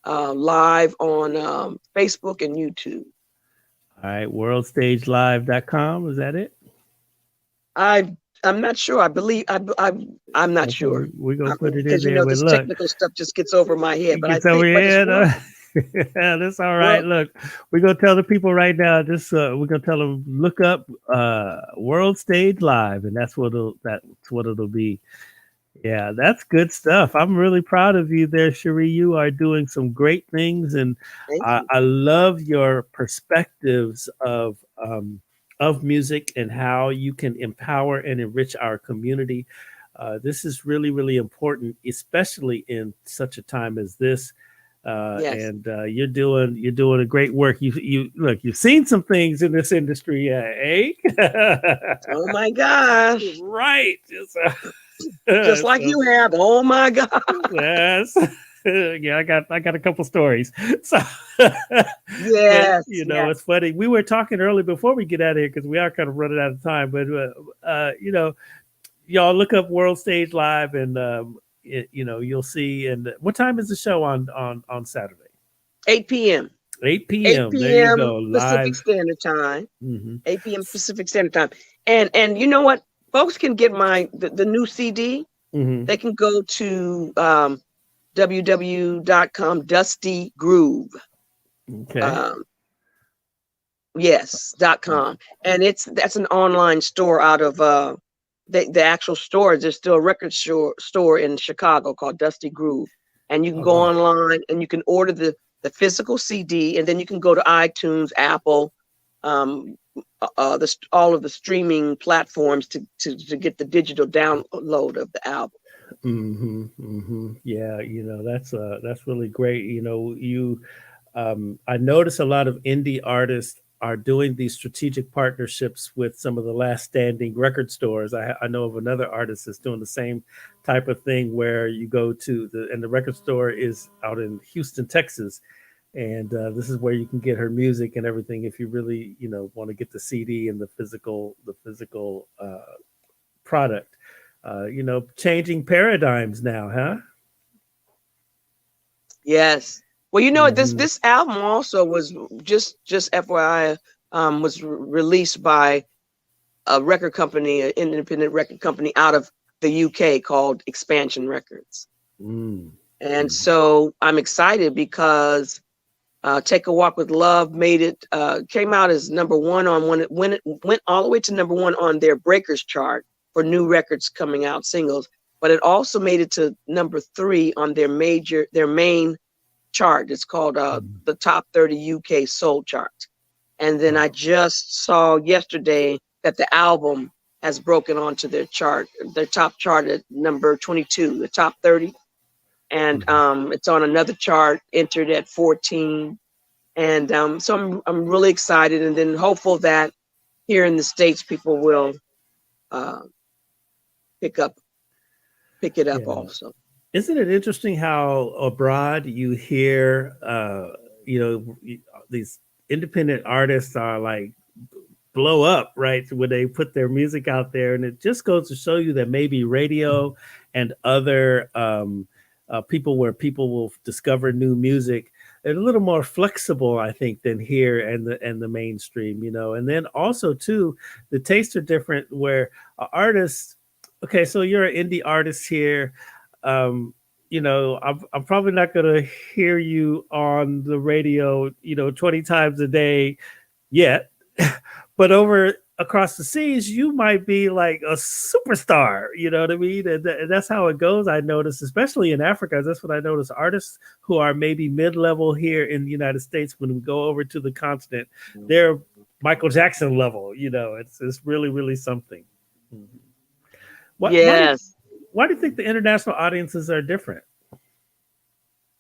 live on Facebook and YouTube. All right, worldstagelive.com. Is that it? I'm not sure. I believe I'm not sure. We're gonna put it in there. This technical stuff just gets over my head. But I think over your head. That's all right. Well, look, we're gonna tell the people right now. We're gonna tell them look up World Stage Live, and that's what it'll be. Yeah, that's good stuff. I'm really proud of you there, Sheree. You are doing some great things, and I love your perspectives of music and how you can empower and enrich our community. This is really, really important, especially in such a time as this. And you're doing a great work. You've seen some things in this industry, eh? Oh my gosh! Right. Just like you have. Oh my God. Yes. Yeah, I got a couple stories. So yes, it's funny. We were talking early before we get out of here because we are kind of running out of time. But y'all look up World Stage Live, and you'll see. And what time is the show on Saturday? 8 p.m. 8 p.m. 8 p.m. There you go. Pacific Standard Time. 8 p.m. Pacific Standard Time. And you know what? Folks can get the new CD. They can go to www.com Dusty Groove. Okay. .com. And that's an online store out of the actual store. There's still a record store in Chicago called Dusty Groove. And you can go online and you can order the physical CD, and then you can go to iTunes, Apple, all of the streaming platforms to get the digital download of the album. Yeah, that's really great. I notice a lot of indie artists are doing these strategic partnerships with some of the last standing record stores. I know of another artist that's doing the same type of thing, where you go to the record store is out in Houston, Texas. And this is where you can get her music and everything if you really, want to get the CD and the physical product. changing paradigms now, huh? Yes. Well, Mm-hmm. this album also was just FYI, was released by a record company, an independent record company out of the UK called Expansion Records. Mm-hmm. And so I'm excited because Take a Walk with Love came out as #1 when it went all the way to #1 on their Breakers chart for new records coming out, singles, but it also made it to #3 on their main chart. It's called the Top 30 UK Soul Chart. And then I just saw yesterday that the album has broken onto their top chart at #22, the Top 30. And it's on another chart, entered at 14. And so I'm really excited, and then hopeful that here in the States people will pick it up also. Isn't it interesting how abroad you hear, these independent artists are like blow up, right? When they put their music out there, and it just goes to show you that maybe radio and other people will discover new music. They're a little more flexible, I think, than here and the mainstream, And then also too, the tastes are different. Where artists, okay, so you're an indie artist here. I'm probably not going to hear you on the radio, 20 times a day yet, but over across the seas, you might be like a superstar, you know what I mean? And that's how it goes. I notice, especially in Africa, that's what I notice. Artists who are maybe mid-level here in the United States, when we go over to the continent, they're Michael Jackson level, it's really, really something. Yes. Why do you think the international audiences are different?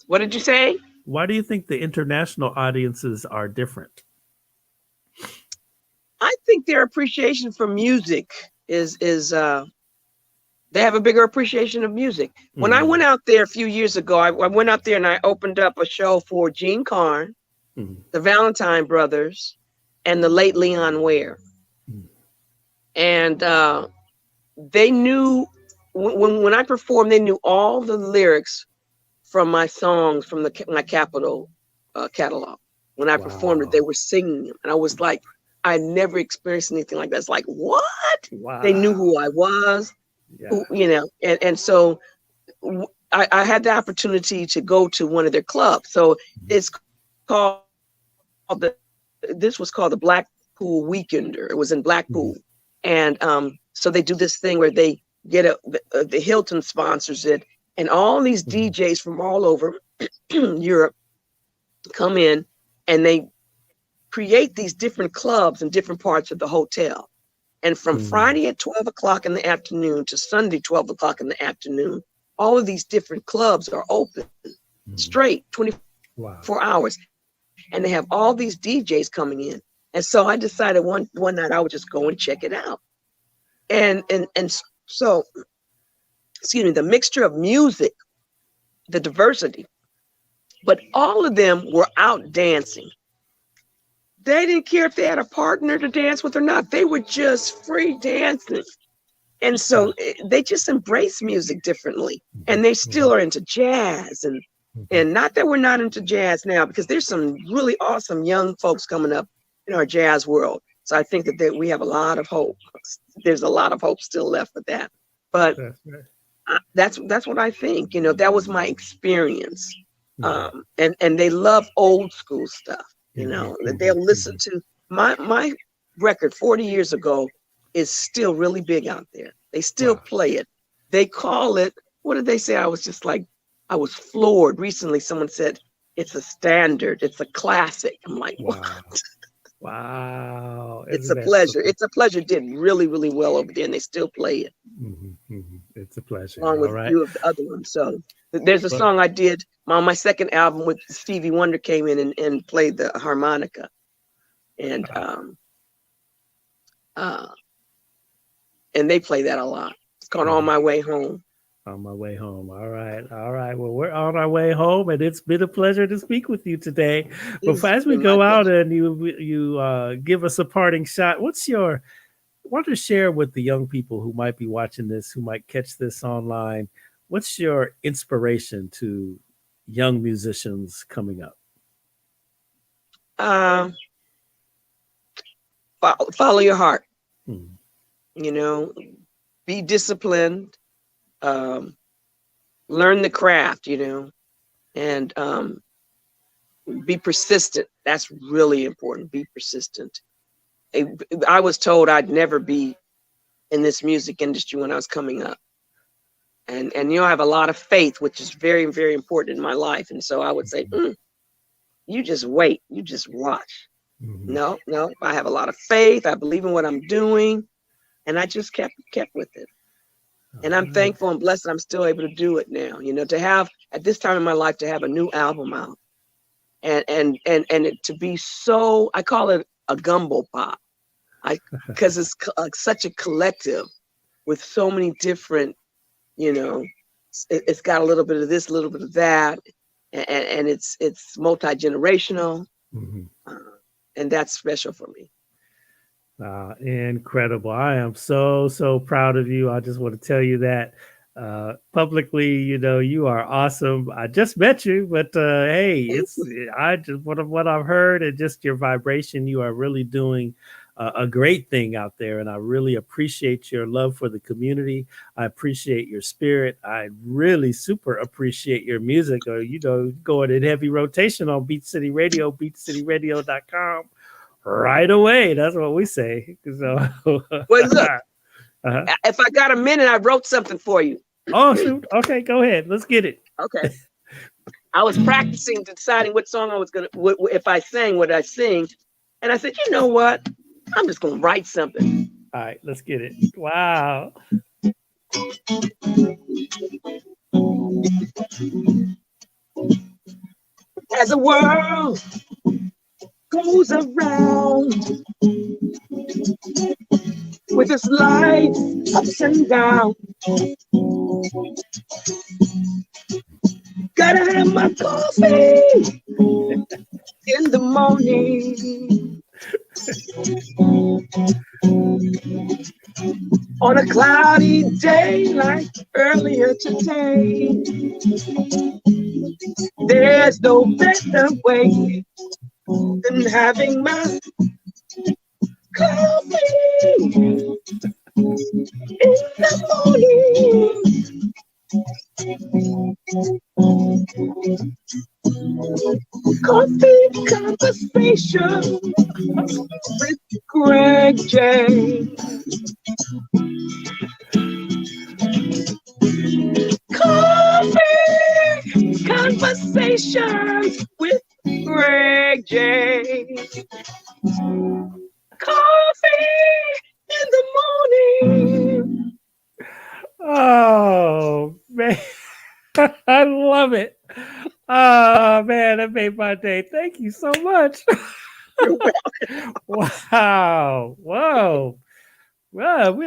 What did you say? Why do you think the international audiences are different? I think their appreciation for music is they have a bigger appreciation of music. When I went out there a few years ago, I went out there and I opened up a show for Gene Carn, the Valentine Brothers, and the late Leon Ware. And they knew, when I performed, they knew all the lyrics from my songs from my Capitol catalog. When I performed it, they were singing them. And I was like, I never experienced anything like that. It's like, what? Wow. They knew who I was, and so I had the opportunity to go to one of their clubs. So it's called this was called the Blackpool Weekender. It was in Blackpool. And so they do this thing where they get the Hilton sponsors it, and all these DJs from all over Europe come in, and they create these different clubs in different parts of the hotel. And from Friday at 12 o'clock in the afternoon to Sunday, 12 o'clock in the afternoon, all of these different clubs are open straight 24 hours. And they have all these DJs coming in. And so I decided one night I would just go and check it out. And so, excuse me, the mixture of music, the diversity, but all of them were out dancing. They didn't care if they had a partner to dance with or not. They were just free dancing. And so they just embrace music differently. And they still are into jazz. And not that we're not into jazz now, because there's some really awesome young folks coming up in our jazz world. So I think that we have a lot of hope. There's a lot of hope still left with that. But that's what I think. That was my experience. And they love old school stuff. They'll listen to my record 40 years ago is still really big out there. They still play it. They call it, what did they say? I was just like, I was floored. Recently, someone said, it's a standard. It's a classic. I'm like, what? Wow. It's a pleasure. It's a pleasure. It did really, really well over there, and they still play it. It's a pleasure. Along with a few of the other ones. So there's a song I did on my second album with Stevie Wonder came in and played the harmonica. And they play that a lot. It's called On My Way Home. On My Way Home. All right. Well, we're on our way home, and it's been a pleasure to speak with you today. But as we go out and you give us a parting shot, what's your want to share with the young people who might be watching this, who might catch this online. What's your inspiration to young musicians coming up? Follow your heart. Hmm. You know, be disciplined. Learn the craft. You know, and be persistent. That's really important. Be persistent. I was told I'd never be in this music industry when I was coming up. And you know, I have a lot of faith, which is very, very important in my life. And so I would say, you just wait, you just watch. Mm-hmm. No, I have a lot of faith. I believe in what I'm doing. And I just kept with it. And I'm thankful and blessed that I'm still able to do it now. You know, to have at this time in my life to have a new album out and it to be so, I call it a gumbo pop. Because it's such a collective with so many different, you know, it's got a little bit of this, a little bit of that, and it's multi-generational, and that's special for me. Incredible. I am so proud of you. I just want to tell you that publicly. You know, you are awesome. I just met you, but hey, I just what I've heard and just your vibration. You are really doing a great thing out there, and I really appreciate your love for the community. I appreciate your spirit. I really super appreciate your music. Or you know, going in heavy rotation on Beat City Radio, beatcityradio.com. Right away. That's what we say. So, well, look, if I got a minute, I wrote something for you. Oh, shoot. Okay, go ahead. Let's get it. Okay. I was practicing deciding what song I was going to, if I sang what I sing. And I said, you know what? I'm just going to write something. All right, let's get it. Wow. As the world goes around with its lights ups and down, gotta have my coffee in the morning. On a cloudy day like earlier today, there's no better way than having my coffee in the morning. Coffee conversation with Greg J. Coffee conversations with Greg J. Coffee in the morning. Oh, man. I love it. Oh, man, that made my day. Thank you so much. You're welcome. Wow. Whoa. Well, we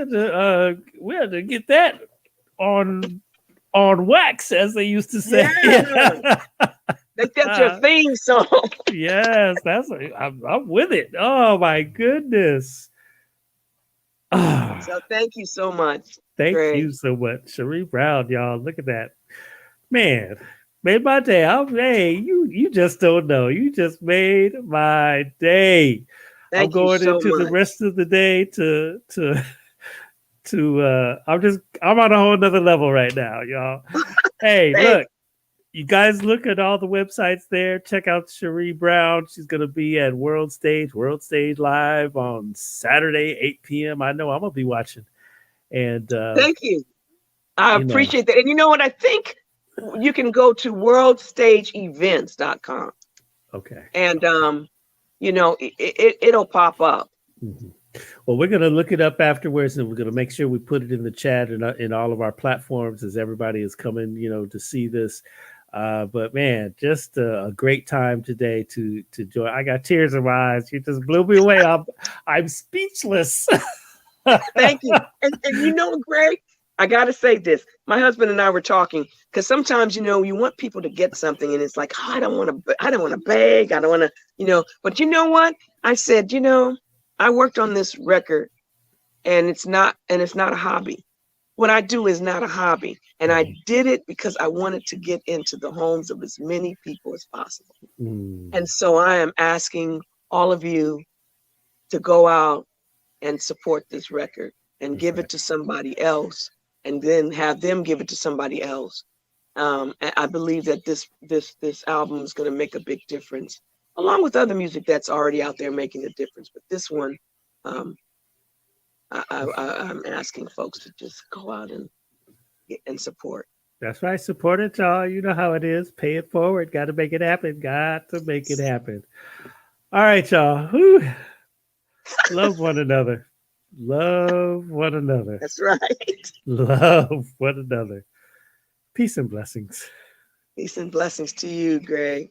had to get that on wax, as they used to say. Yeah. That's your theme song. Yes, I'm with it. Oh my goodness. So thank you so much. Thank you so much, Sheree Brown, y'all. Look at that, man. Made my day. Hey, you just don't know. You just made my day. I'm going into the rest of the day I'm on a whole nother level right now, y'all. Hey, look, you guys look at all the websites there. Check out Sheree Brown. She's going to be at World Stage Live on Saturday, 8 p.m. I know I'm going to be watching. And thank you. I appreciate that. And you know what? I think you can go to worldstageevents.com. Okay. And, it'll pop up. Mm-hmm. Well, we're going to look it up afterwards, and we're going to make sure we put it in the chat and in all of our platforms as everybody is coming, to see this. But man, just a great time today to join. I got tears in my eyes. You just blew me away. I'm speechless. Thank you. And Greg, I got to say this. My husband and I were talking because sometimes, you want people to get something and it's like, oh, I don't want to beg. I don't want to, but you know what? I said, I worked on this record and it's not a hobby. What I do is not a hobby, and I did it because I wanted to get into the homes of as many people as possible. And so I am asking all of you to go out and support this record and give it to somebody else, and then have them give it to somebody else. And I believe that this album is going to make a big difference, along with other music that's already out there making a difference. But this one, I'm asking folks to just go out and support. That's right. Support it, y'all. You know how it is. Pay it forward. Got to make it happen. Got to make it happen. All right, y'all. Whew. Love one another. Love one another. That's right. Love one another. Peace and blessings. Peace and blessings to you, Greg.